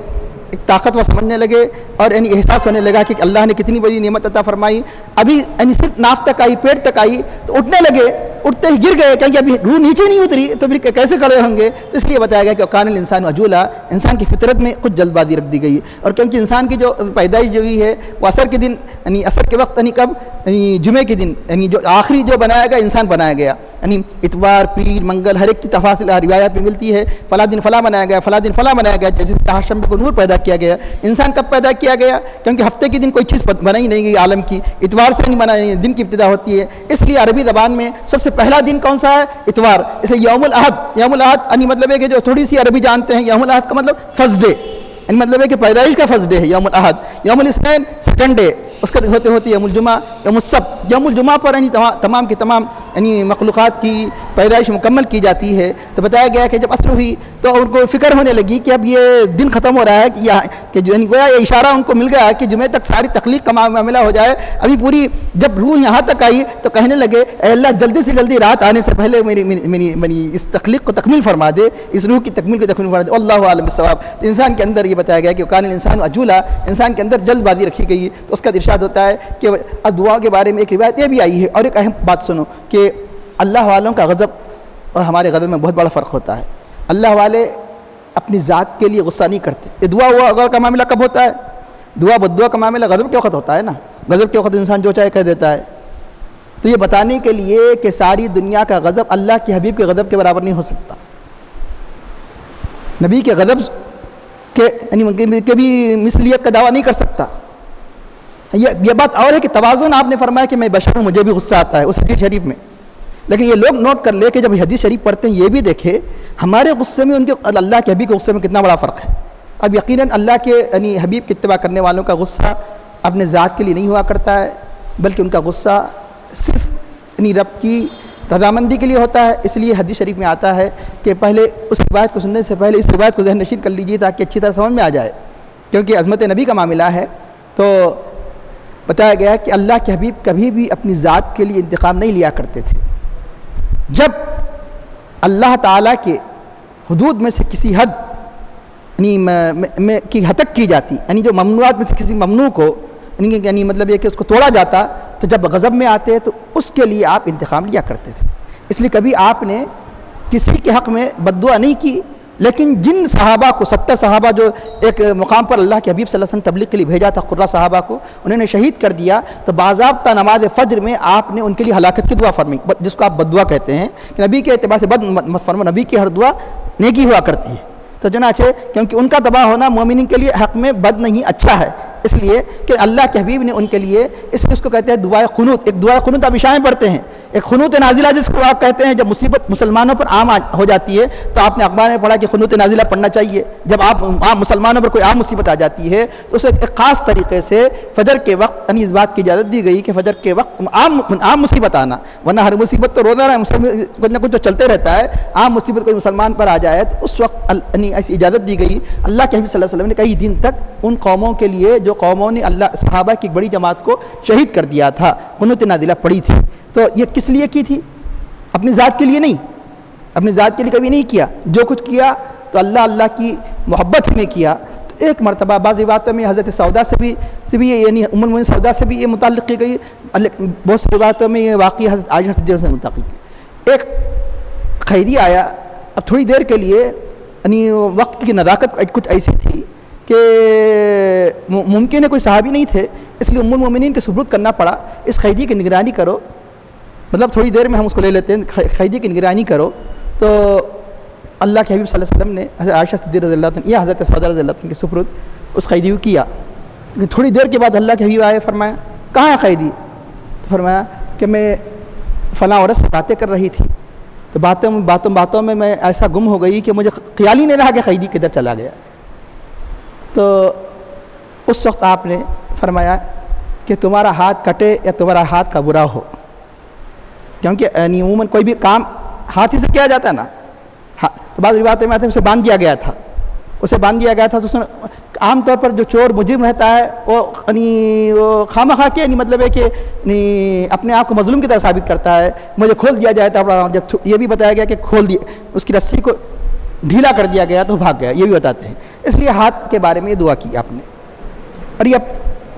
S1: ایک طاقتور سمجھنے لگے اور یعنی احساس ہونے لگا کہ اللہ نے کتنی بڑی نعمت عطا فرمائی. ابھی یعنی صرف ناف تک آئی، پیٹ تک آئی تو اٹھنے لگے. اٹھتے ہی گر گئے کیونکہ ابھی روح نیچے نہیں اتری تو پھر کیسے کھڑے ہوں گے. تو اس لیے بتایا گیا کہ کان الانسان عجولا، انسان کی فطرت میں کچھ جلد بازی رکھ دی گئی. اور کیونکہ انسان کی جو پیدائش جو ہوئی ہے وہ عصر کے دن یعنی عصر کے وقت یعنی کب یعنی جمعے کے دن یعنی جو آخری جو بنایا گیا انسان بنایا گیا. یعنی اتوار، پیر، منگل ہر ایک کی تفاصیل روایات میں ملتی ہے. فلاں دن فلاں بنایا گیا، فلاں دن فلاں بنایا گیا. جیسے شنبے کو نور پیدا کیا گیا. انسان کب پیدا کیا گیا؟ کیونکہ ہفتے کے دن کوئی چیز بنائی نہیں گئی عالم کی. اتوار سے نہیں بنائی، دن کی ابتدا ہوتی ہے. اس لیے عربی زبان میں سب سے پہلا دن کون سا ہے؟ اتوار. اسے یوم الاحد، یوم الاحد یعنی مطلب ہے کہ جو تھوڑی سی عربی جانتے ہیں، یوم الاحد کا مطلب فرسٹ ڈے، یعنی مطلب ہے کہ پیدائش کا فرسٹ ڈے ہے یوم الاحد. یوم الاثنین سیکنڈ ڈے، اس کا ہوتے ہوتے یوم الجمعہ، یوم السبت. یوم الجمعہ پر یعنی تمام کی تمام یعنی مخلوقات کی پیدائش مکمل کی جاتی ہے. تو بتایا گیا کہ جب عصر ہوئی تو ان کو فکر ہونے لگی کہ اب یہ دن ختم ہو رہا ہے کہ یعنی گویا یہ اشارہ ان کو مل گیا کہ جمعے تک ساری تخلیق کا معاملہ ہو جائے. ابھی پوری جب روح یہاں تک آئی تو کہنے لگے اے اللہ جلدی سے جلدی رات آنے سے پہلے میری اس تخلیق کو تکمیل فرما دے، اس روح کی تکمیل کو تکمیل فرما دے. اللہ عالم بالصواب. انسان کے اندر یہ بتایا گیا کہ کان الانسان عجولا، انسان کے اندر جلد بازی رکھی گئی. تو اس کا ارشاد ہوتا ہے کہ دعا کے بارے میں ایک روایت یہ بھی آئی ہے. اور ایک اہم بات سنو کہ اللہ والوں کا غضب اور ہمارے غضب میں بہت بڑا فرق ہوتا ہے. اللہ والے اپنی ذات کے لیے غصہ نہیں کرتے. یہ دعا ہوا غضب کا معاملہ کب ہوتا ہے؟ دعا بدعا کا معاملہ غضب کے وقت ہوتا ہے نا. غضب کے وقت انسان جو چاہے کہہ دیتا ہے. تو یہ بتانے کے لیے کہ ساری دنیا کا غضب اللہ کے حبیب کے غضب کے برابر نہیں ہو سکتا. نبی کے غضب کے یعنی کبھی مثلیت کا دعویٰ نہیں کر سکتا. یہ بات اور ہے کہ توازن آپ نے فرمایا کہ میں بشر ہوں، مجھے بھی غصہ آتا ہے اس حدیث شریف میں. لیکن یہ لوگ نوٹ کر لے کہ جب حدیث شریف پڑھتے ہیں یہ بھی دیکھے ہمارے غصے میں ان کے اللہ کے حبیب کے غصے میں کتنا بڑا فرق ہے. اب یقیناً اللہ کے یعنی حبیب کی اتباع کرنے والوں کا غصہ اپنے ذات کے لیے نہیں ہوا کرتا ہے، بلکہ ان کا غصہ صرف یعنی رب کی رضامندی کے لیے ہوتا ہے. اس لیے حدیث شریف میں آتا ہے کہ پہلے اس روایت کو سننے سے پہلے اس روایت کو ذہن نشین کر لیجیے تاکہ اچھی طرح سمجھ میں آ جائے، کیونکہ عظمت نبی کا معاملہ ہے. تو بتایا گیا کہ اللہ کے حبیب کبھی بھی اپنی ذات کے لیے انتقام نہیں لیا کرتے تھے. جب اللہ تعالیٰ کے حدود میں سے کسی حد کی ہتک کی جاتی، یعنی جو ممنوعات میں سے کسی ممنوع کو یعنی مطلب یہ کہ اس کو توڑا جاتا، تو جب غضب میں آتے تو اس کے لیے آپ انتقام لیا کرتے تھے. اس لیے کبھی آپ نے کسی کے حق میں بد دعا نہیں کی. لیکن جن صحابہ کو 70 صحابہ جو ایک مقام پر اللہ کے حبیب صلی اللہ علیہ وسلم تبلیغ کے لیے بھیجا تھا، قرہ صحابہ کو انہوں نے شہید کر دیا، تو باضابطہ نماز فجر میں آپ نے ان کے لیے ہلاکت کی دعا فرمائی، جس کو آپ بد دعا کہتے ہیں کہ نبی کے اعتبار سے بد مت فرمو، نبی کی ہر دعا نیکی ہوا کرتی ہے. تو چنانچہ کیونکہ ان کا تباہ ہونا مومنین کے لیے حق میں بد نہیں اچھا ہے، اس لیے کہ اللہ کے حبیب نے ان کے لیے اس کو کہتے ہیں دعائے قنوت. ایک دعائے قنوت آپ عشاء میں پڑھتے ہیں، ایک قنوت نازلہ جس کو آپ کہتے ہیں. جب مصیبت مسلمانوں پر عام ہو جاتی ہے تو آپ نے اخبار میں پڑھا کہ قنوت نازلہ پڑھنا چاہیے. جب آپ عام مسلمانوں پر کوئی عام مصیبت آ جاتی ہے تو اسے ایک خاص طریقے سے فجر کے وقت یعنی اس بات کی اجازت دی گئی کہ فجر کے وقت عام مصیبت آنا، ورنہ ہر مصیبت تو روزانہ کچھ نہ کچھ تو چلتے رہتا ہے. عام مصیبت کوئی مسلمان پر آ جائے تو اس وقت یعنی ایسی اجازت دی گئی. اللہ کے حبیب صلی اللہ علیہ وسلم نے کئی دن تک ان قوموں کے لیے جو قوموں نے اللہ صحابہ کی ایک بڑی جماعت کو شہید کر دیا تھا، قنوت نازلہ پڑھی تھی. تو یہ کس لیے کی تھی؟ اپنی ذات کے لیے نہیں، اپنی ذات کے لیے کبھی نہیں کیا. جو کچھ کیا تو اللہ کی محبت میں کیا. تو ایک مرتبہ بعض روایتوں میں حضرت سودا سے بھی یعنی ام المؤمنین سودا سے بھی یہ متعلق کی گئی، بہت سی روایتوں میں یہ واقعہ حضرت عائشہ صدیقہ سے متعلق. ایک قیدی آیا، اب تھوڑی دیر کے لیے یعنی وقت کی نزاکت کچھ ایسی تھی کہ ممکن ہے کوئی صحابی نہیں تھے، اس لیے ام المؤمنین کے سپرد کرنا پڑا. اس قیدی کی نگرانی کرو، مطلب تھوڑی دیر میں ہم اس کو لے لیتے ہیں، قیدی کی نگرانی کرو. تو اللہ کے حبیب صلی اللہ علیہ وسلم نے حضرت عائشہ صدیقہ رضی اللہ عنہ یا حضرت سودا رضی اللہ عنہ کے سپرد اس قیدی کو کیا. تھوڑی دیر کے بعد اللہ کے حبیب آئے، فرمایا کہاں ہے قیدی؟ تو فرمایا کہ میں فلاں عورت سے باتیں کر رہی تھی، تو باتوں میں ایسا گم ہو گئی کہ مجھے خیال ہی نہیں رہا کہ قیدی کدھر چلا گیا. تو اس وقت آپ نے فرمایا کہ تمہارا ہاتھ کٹے یا تمہارا ہاتھ کا برا ہو، کیونکہ عموماً کوئی بھی کام ہاتھ ہی سے کیا جاتا ہے نا. تو بعض روایتوں میں آتے ہیں اسے باندھ دیا گیا تھا، تو اس نے عام طور پر جو چور مجرم رہتا ہے وہ خواہ کے مطلب ہے کہ اپنے آپ کو مظلوم کی طرح ثابت کرتا ہے. مجھے کھول دیا جائے تو جب یہ بھی بتایا گیا کہ کھول دیا، اس کی رسی کو ڈھیلا کر دیا گیا تو بھاگ گیا، یہ بھی بتاتے ہیں. اس لیے ہاتھ کے بارے میں یہ دعا کی آپ نے. اور یہ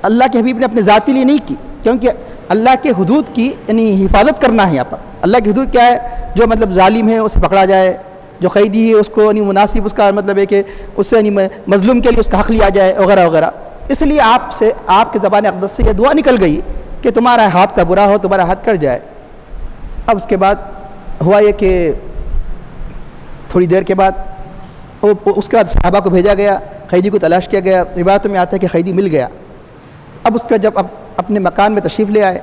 S1: اللہ کے حبیب نے اپنے ذاتی لیے نہیں کی، کیونکہ اللہ کے حدود کی یعنی حفاظت کرنا ہے. یہاں پر اللہ کی حدود کیا ہے؟ جو مطلب ظالم ہے اسے پکڑا جائے، جو قیدی ہے اس کو یعنی مناسب اس کا مطلب ہے کہ اس سے یعنی مظلوم کے لیے اس کا حق لیا جائے وغیرہ وغیرہ. اس لیے آپ کے زبان اقدس سے یہ دعا نکل گئی کہ تمہارا ہاتھ کا برا ہو، تمہارا ہاتھ کٹ جائے. اب اس کے بعد ہوا یہ کہ تھوڑی دیر کے بعد اس کے بعد صحابہ کو بھیجا گیا، قیدی کو تلاش کیا گیا. روایتوں میں آتا ہے کہ قیدی مل گیا. اب اس کے جب اپنے مکان میں تشریف لے آئے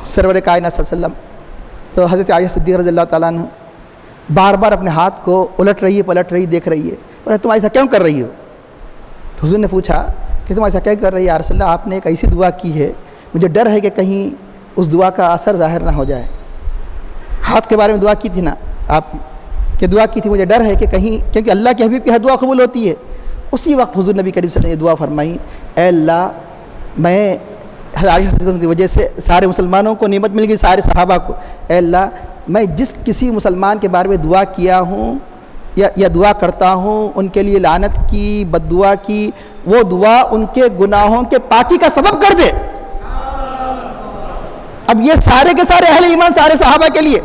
S1: سرور کائنات صلی اللہ علیہ وسلم، تو حضرت عائشہ صدیقہ رضی اللہ تعالیٰ عنہ بار بار اپنے ہاتھ کو پلٹ رہی دیکھ رہی ہے. اور تم ایسا کیوں کر رہی ہو؟ تو حضور نے پوچھا کہ تم ایسا کیا کر رہی ہے یا رسول اللہ؟ آپ نے ایک ایسی دعا کی ہے، مجھے ڈر ہے کہ کہیں اس دعا کا اثر ظاہر نہ ہو جائے. ہاتھ کے بارے میں دعا کی تھی نا آپ نے، کہ دعا کی تھی مجھے ڈر ہے کہ کہیں، کیونکہ اللہ کے حبیب کی ہر دعا قبول ہوتی ہے. اسی وقت حضور نبی کریم صلی اللہ علیہ وسلم نے یہ دعا فرمائی، اے اللہ میں عائشہ صدیقہ کی وجہ سے سارے مسلمانوں کو نعمت مل گئی، سارے صحابہ کو. اے اللہ میں جس کسی مسلمان کے بارے میں دعا کیا ہوں یا دعا کرتا ہوں ان کے لیے لعنت کی، بد دعا کی، وہ دعا ان کے گناہوں کے پاکی کا سبب کر دے. اب یہ سارے کے سارے اہل ایمان، سارے صحابہ کے لیے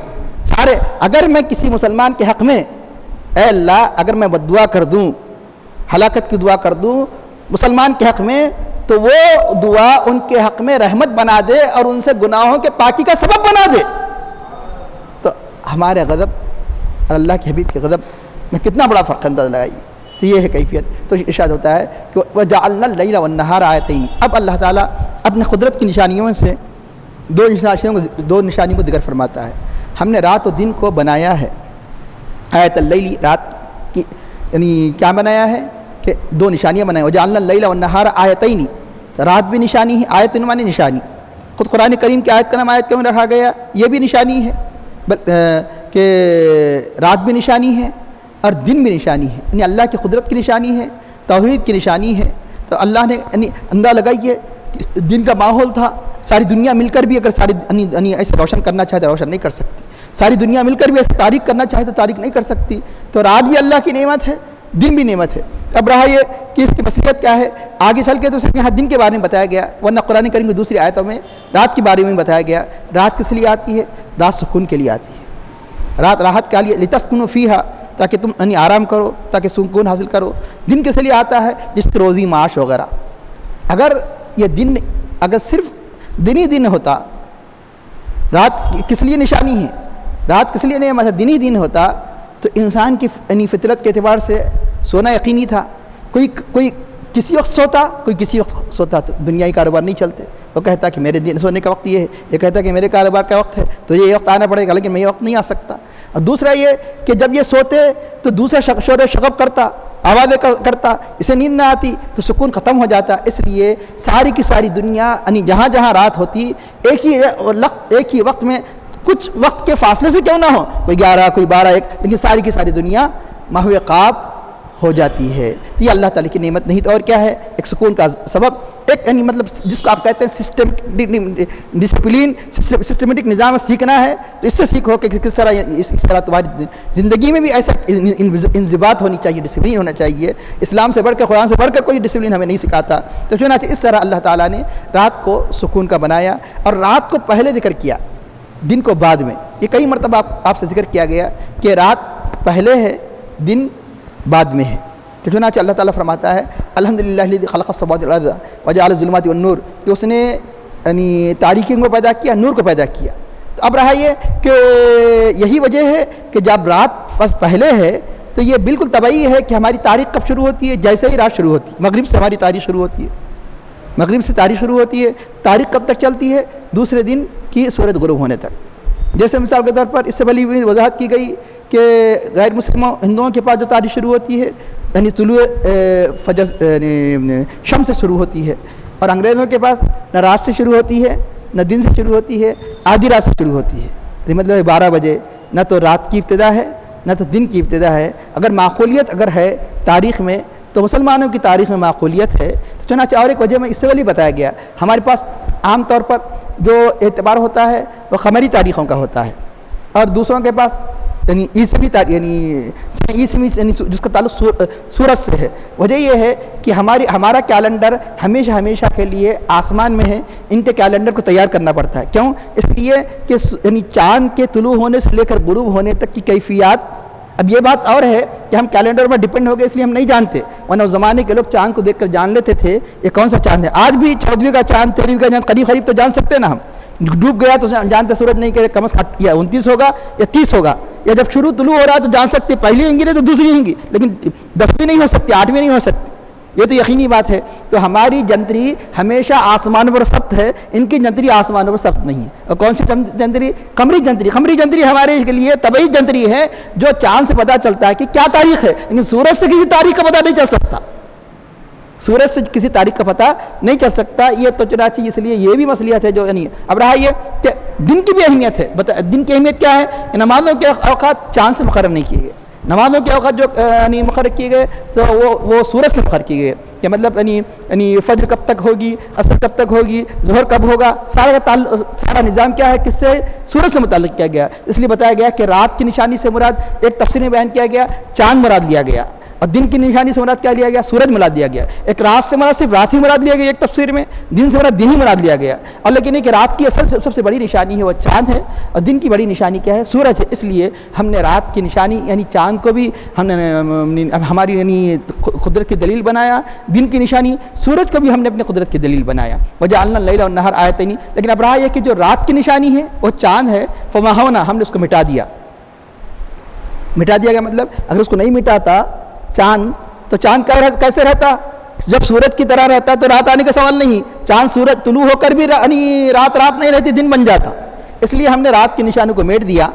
S1: سارے، اگر میں کسی مسلمان کے حق میں اے اللہ اگر میں بد دعا کر دوں، ہلاکت کی دعا کر دوں مسلمان کے حق میں، تو وہ دعا ان کے حق میں رحمت بنا دے اور ان سے گناہوں کے پاکی کا سبب بنا دے. تو ہمارے غضب اور اللہ کے حبیب کے غضب میں کتنا بڑا فرق انداز لگائیے. تو یہ ہے کیفیت. تو ارشاد ہوتا ہے کہ وَجَعَلْنَا اللَّيْلَ وَالنَّهَارَ آیَتَيْنِ. اب اللہ تعالیٰ اپنے قدرت کی نشانیوں میں سے دو نشانیوں کو ذکر فرماتا ہے. ہم نے رات و دن کو بنایا ہے. آیت اللیل رات کی یعنی کیا بنایا ہے کہ دو نشانیاں بنائیں. وجعلنا اللیل والنہار آیتین, رات بھی نشانی ہے, آیت معنی نشانی. خود قرآن کریم کی آیت کا نام آیت کیوں رکھا گیا؟ یہ بھی نشانی ہے کہ رات بھی نشانی ہے اور دن بھی نشانی ہے, یعنی اللہ کی قدرت کی نشانی ہے, توحید کی نشانی ہے. تو اللہ نے یعنی اندازہ لگائیے دن کا ماحول تھا, ساری دنیا مل کر بھی اگر ساری ایسے روشن کرنا چاہے تو روشن نہیں کر سکتی, ساری دنیا مل کر بھی ایسے تاریک کرنا چاہے تو تاریک نہیں کر سکتی. تو رات بھی اللہ کی نعمت ہے, دن بھی نعمت ہے. اب رہا یہ کہ اس کی مصلحت کیا ہے, آگے چل کے تو صرف یہاں دن کے بارے میں بتایا گیا, ورنہ قرآن کریم کی دوسری آیتوں میں رات کے بارے میں بتایا گیا. رات کس لیے آتی ہے؟ رات سکون کے لیے آتی ہے, رات راحت کے لیے, لتسکنوا فیہا, تاکہ تم یعنی آرام کرو, تاکہ سکون حاصل کرو. دن کس لیے آتا ہے؟ جس کی روزی معاش وغیرہ. اگر یہ دن اگر صرف دن ہی دن ہوتا, رات کس لیے نشانی ہے, رات کس لیے نعمت ہے, دن ہی دن ہوتا تو انسان کی یعنی فطرت کے اعتبار سے سونا یقینی تھا. کوئی کسی وقت سوتا, کوئی کسی وقت سوتا, تو دنیائی کاروبار نہیں چلتے. وہ کہتا کہ میرے دن سونے کا وقت یہ ہے, یہ کہتا کہ میرے کاروبار کا وقت ہے تو یہ وقت آنا پڑے گا, لیکن میں یہ وقت نہیں آ سکتا. اور دوسرا یہ کہ جب یہ سوتے تو دوسرا شور و شغب کرتا, آوازیں کرتا, اسے نیند نہ آتی تو سکون ختم ہو جاتا. اس لیے ساری کی ساری دنیا یعنی جہاں جہاں رات ہوتی ایک ہی وقت میں, کچھ وقت کے فاصلے سے کیوں نہ ہو, کوئی 11 کوئی 12 1, لیکن ساری کی ساری دنیا محو قاب ہو جاتی ہے. تو یہ اللہ تعالیٰ کی نعمت نہیں تو اور کیا ہے؟ ایک سکون کا سبب, ایک یعنی مطلب جس کو آپ کہتے ہیں ڈسپلین, سسٹمیٹک نظام سیکھنا ہے, تو اس سے سیکھو کہ کس طرح اس طرح تمہاری زندگی میں بھی ایسا انضباط ہونی چاہیے, ڈسپلین ہونا چاہیے. اسلام سے بڑھ کر, قرآن سے بڑھ کر کوئی ڈسپلین ہمیں نہیں سکھاتا. تو چنانچہ اس طرح اللہ تعالیٰ نے رات کو سکون کا بنایا, اور رات کو پہلے ذکر کیا, دن کو بعد میں. یہ کئی مرتبہ آپ سے ذکر کیا گیا کہ رات پہلے ہے, دن بعد میں ہے. تو چنانچہ اللہ تعالیٰ فرماتا ہے الحمدللہ الذی خلق السماوات والارض وجعل الظلمات والنور, کہ اس نے یعنی تاریکی کو پیدا کیا, نور کو پیدا کیا. تو اب رہا یہ کہ یہی وجہ ہے کہ جب رات پہلے ہے تو یہ بالکل طبیعی ہے کہ ہماری تاریخ کب شروع ہوتی ہے؟ جیسے ہی رات شروع ہوتی ہے, مغرب سے ہماری تاریخ شروع ہوتی ہے, مغرب سے تاریخ شروع ہوتی ہے. تاریخ کب تک چلتی ہے؟ دوسرے دن کی سورج غروب ہونے تک. جیسے مثال کے طور پر اس سے بھلی ہوئی وضاحت کی گئی کہ غیر مسلموں ہندوؤں کے پاس جو تاریخ شروع ہوتی ہے یعنی طلوع فجر شمس سے شروع ہوتی ہے, اور انگریزوں کے پاس نہ رات سے شروع ہوتی ہے نہ دن سے شروع ہوتی ہے, آدھی رات سے شروع ہوتی ہے. یہ مطلب 12 بجے نہ تو رات کی ابتدا ہے نہ تو دن کی ابتدا ہے. اگر معقولیت اگر ہے تاریخ میں تو مسلمانوں کی تاریخ میں معقولیت ہے. تو چنانچہ اور ایک وجہ میں اس سے ولی بتایا گیا, ہمارے پاس عام طور پر جو اعتبار ہوتا ہے وہ قمری تاریخوں کا ہوتا ہے, اور دوسروں کے پاس یعنی عیسوی تاریخ یعنی جس کا تعلق سورج سے ہے. وجہ یہ ہے کہ ہمارا کیلنڈر ہمیشہ کے لیے آسمان میں ہے, ان کے کیلنڈر کو تیار کرنا پڑتا ہے. کیوں؟ اس لیے کہ یعنی چاند کے طلوع ہونے سے لے کر غروب ہونے تک کی کیفیات. اب یہ بات اور ہے کہ ہم کیلنڈر پر ڈپینڈ ہو گئے اس لیے ہم نہیں جانتے, ورنہ اس زمانے کے لوگ چاند کو دیکھ کر جان لیتے تھے یہ کون سا چاند ہے. آج بھی 14ویں کا چاند 13ویں کا چاند قریب تو جان سکتے نا, ہم ڈوب گیا تو جانتے سورج نہیں کہ کم از کم یا 29 ہوگا یا 30 ہوگا, یا جب شروع طلوع ہو رہا ہے تو جان سکتے پہلی ہوں گی نہیں تو دوسری ہوں گی, لیکن 10ویں نہیں ہو سکتی, 8ویں نہیں ہو سکتی. یہ تو یقینی بات ہے. تو ہماری جنتری ہمیشہ آسمانوں پر ثبت ہے, ان کی جنتری آسمانوں پر ثبت نہیں ہے. اور کون سی جنتری؟ قمری جنتری ہمارے کے لیے طبعی جنتری ہے, جو چاند سے پتہ چلتا ہے کہ کیا تاریخ ہے, لیکن سورج سے کسی تاریخ کا پتہ نہیں چل سکتا, سورج سے کسی تاریخ کا پتہ نہیں چل سکتا. یہ تو چنانچہ اس لیے یہ بھی مصلحت ہے جو یعنی. اب رہا یہ کہ دن کی بھی اہمیت ہے. دن کی اہمیت کیا ہے؟ نمازوں کے اوقات چاند سے مقرر نہیں کیے گئے, نمازوں کے اوقات جو یعنی مقرر کیے گئے تو وہ سورج سے مقرر کیے گئے. کہ مطلب یعنی فجر کب تک ہوگی, عصر کب تک ہوگی, ظہر کب ہوگا, سارا نظام کیا ہے, کس سے؟ سورج سے متعلق کیا گیا. اس لیے بتایا گیا کہ رات کی نشانی سے مراد ایک تفسیر میں بیان کیا گیا چاند مراد لیا گیا, اور دن کی نشانی سے مراد کیا لیا گیا؟ سورج مراد لیا گیا. ایک رات سے مراد صرف رات ہی مراد لیا گیا ایک تفسیر میں, دن سے مراد دن ہی مراد لیا گیا. اور لیکن ایک رات کی اصل سب سے بڑی نشانی ہے وہ چاند ہے, اور دن کی بڑی نشانی کیا ہے؟ سورج ہے. اس لیے ہم نے رات کی نشانی یعنی چاند کو بھی ہم نے ہماری یعنی قدرت کی دلیل بنایا, دن کی نشانی سورج کو بھی ہم نے اپنی قدرت کی دلیل بنایا. وجعلنا اللیل والنہار آیتین. لیکن اب رہا یہ کہ جو رات کی نشانی ہے وہ چاند ہے, فمحونا, ہم نے اس کو مٹا دیا. مٹا دیا گیا مطلب اگر اس کو نہیں مٹاتا چاند تو چاند کیسے رہتا؟ جب سورج کی طرح رہتا تو رات آنے کا سوال نہیں. چاند سورج طلوع ہو کر بھی رات نہیں رہتی, دن بن جاتا. اس لیے ہم نے رات کی نشانی کو میٹ دیا.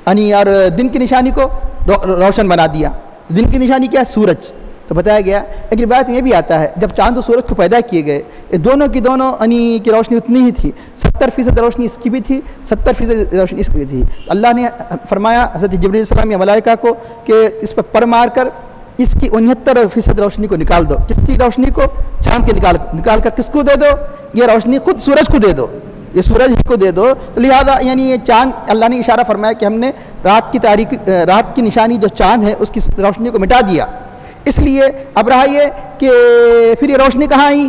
S1: اور دن کی نشانی کو روشن بنا دیا. دن کی نشانی کیا ہے؟ سورج. تو بتایا گیا. ایک روایت میں یہ بھی آتا ہے جب چاند و سورج کو پیدا کیے گئے دونوں کی روشنی اتنی ہی تھی. 70% روشنی اس کی بھی تھی, 70% روشنی اس کی بھی تھی. اللہ نے فرمایا حضرت جبرائیل علیہ السلام یا ملائکہ کو کہ اس پر پر مار کر اس کی 69% روشنی کو نکال دو. کس کی روشنی کو؟ چاند کے نکال کر کس کو دے دو؟ یہ روشنی خود سورج کو دے دو, یہ سورج ہی کو دے دو. تو لہٰذا یعنی یہ چاند, اللہ نے اشارہ فرمایا کہ ہم نے رات کی نشانی جو چاند ہے اس کی روشنی کو مٹا دیا. اس لیے اب رہا یہ کہ پھر یہ روشنی کہاں آئی؟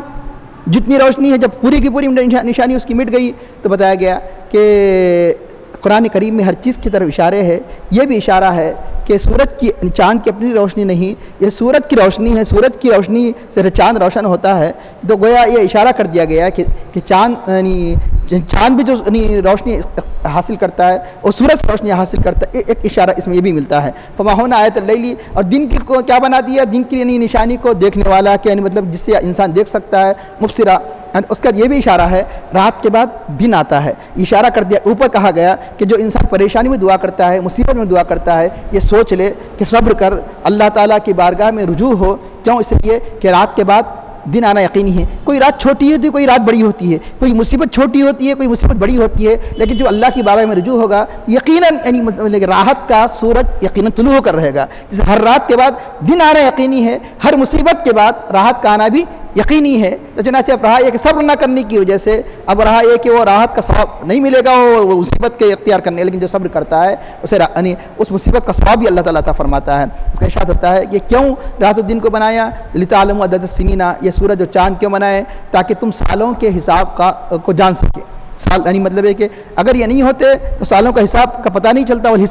S1: جتنی روشنی ہے جب پوری کی پوری نشانی اس کی مٹ گئی تو بتایا گیا کہ قرآن کریم میں ہر چیز کی طرف اشارے ہے. یہ بھی اشارہ ہے کہ سورج کی چاند کی اپنی روشنی نہیں, یہ سورج کی روشنی ہے. سورج کی روشنی سے چاند روشن ہوتا ہے. تو گویا یہ اشارہ کر دیا گیا کہ چاند بھی جو روشنی حاصل کرتا ہے اور سورج سے روشنی حاصل کرتا ہے. ایک اشارہ اس میں یہ بھی ملتا ہے. فما ہونا آیت اللیلی, اور دن کی کو کیا بنا دیا؟ دن کی نشانی کو دیکھنے والا, کہ مطلب جس سے انسان دیکھ سکتا ہے, مبصرہ. اس کا یہ بھی اشارہ ہے رات کے بعد دن آتا ہے. اشارہ کر دیا, اوپر کہا گیا کہ جو انسان پریشانی میں دعا کرتا ہے, مصیبت میں دعا کرتا ہے, یہ سوچ لے کہ صبر کر, اللہ تعالیٰ کی بارگاہ میں رجوع ہو. کیوں؟ اس لیے کہ رات کے بعد دن آنا یقینی ہے. کوئی رات چھوٹی ہوتی ہے, کوئی رات بڑی ہوتی ہے, کوئی مصیبت چھوٹی ہوتی ہے, کوئی مصیبت بڑی ہوتی ہے, لیکن جو اللہ کی بارگاہ میں رجوع ہوگا یقیناً یعنی راحت کا سورج یقیناً طلوع ہو کر رہے گا. جیسے ہر رات کے بعد دن آنا یقینی ہے, ہر مصیبت کے بعد راحت کا آنا بھی یقینی ہے. تو چنانچہ اب رہا یہ کہ صبر نہ کرنے کی وجہ سے اب رہا یہ کہ وہ راحت کا ثواب نہیں ملے گا وہ مصیبت کے اختیار کرنے, لیکن جو صبر کرتا ہے اسے یعنی اس مصیبت کا ثواب بھی اللہ تعالیٰ عطا فرماتا ہے. اس کا ارشاد ہوتا ہے کہ کیوں رات و دن کو بنایا؟ لتعلموا عدد السنین, یہ سورج اور چاند کیوں بنائے؟ تاکہ تم سالوں کے حساب کو جان سکے. سال یعنی مطلب ہے کہ اگر یہ نہیں ہوتے تو سالوں کا حساب کا پتہ نہیں چلتا. وہ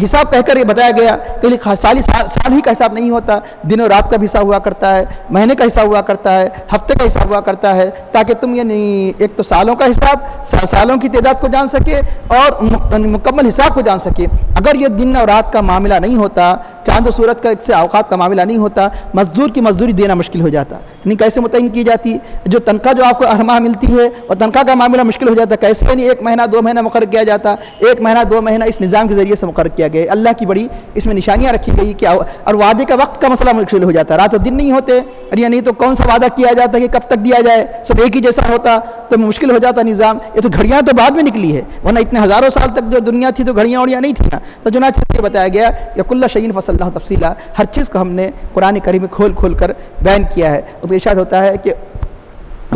S1: حساب کہہ کر یہ بتایا گیا کہ سال ہی کا حساب نہیں ہوتا, دن و رات کا بھی حساب ہوا کرتا ہے, مہینے کا حساب ہوا کرتا ہے, ہفتے کا حساب ہوا کرتا ہے, تاکہ تم یعنی ایک تو سالوں کا حساب, سالوں کی تعداد کو جان سکے اور مکمل حساب کو جان سکے. اگر یہ دن اور رات کا معاملہ نہیں ہوتا, چاند و سورج کا ایک سے اوقات کا معاملہ نہیں ہوتا, مزدور کی مزدوری دینا مشکل ہو جاتا. یعنی کیسے متعین کی جاتی؟ جو تنخواہ جو آپ کو ہر ماہ ملتی ہے اور تنخواہ کا معاملہ مشکل ہو جاتا. کیسے نہیں 1 مہینہ 2 مہینہ مقرر کیا جاتا, 1 مہینہ 2 مہینہ اس نظام کے ذریعے سے مقرر کیا گیا. اللہ کی بڑی اس میں نشانیاں رکھی گئی کہ اور وعدے کا وقت کا مسئلہ مشکل ہو جاتا. رات و دن نہیں ہوتے, یعنی تو کون سا وعدہ کیا جاتا کہ کب تک دیا جائے, سب ایک ہی جیسا ہوتا تو مشکل ہو جاتا نظام. یہ تو گھڑیاں تو بعد میں نکلی ہے, ورنہ اتنے ہزاروں سال تک جو دنیا تھی تو گھڑیاں وڑیاں نہیں تھیں نا. تو چنانچہ یہ بتایا گیا کہ کل شیء فصلناہ تفصیلا, ہر چیز کو ہم نے قرآن کریم میں کھول کر بیان کیا ہے. اس کا ارشاد ہوتا ہے کہ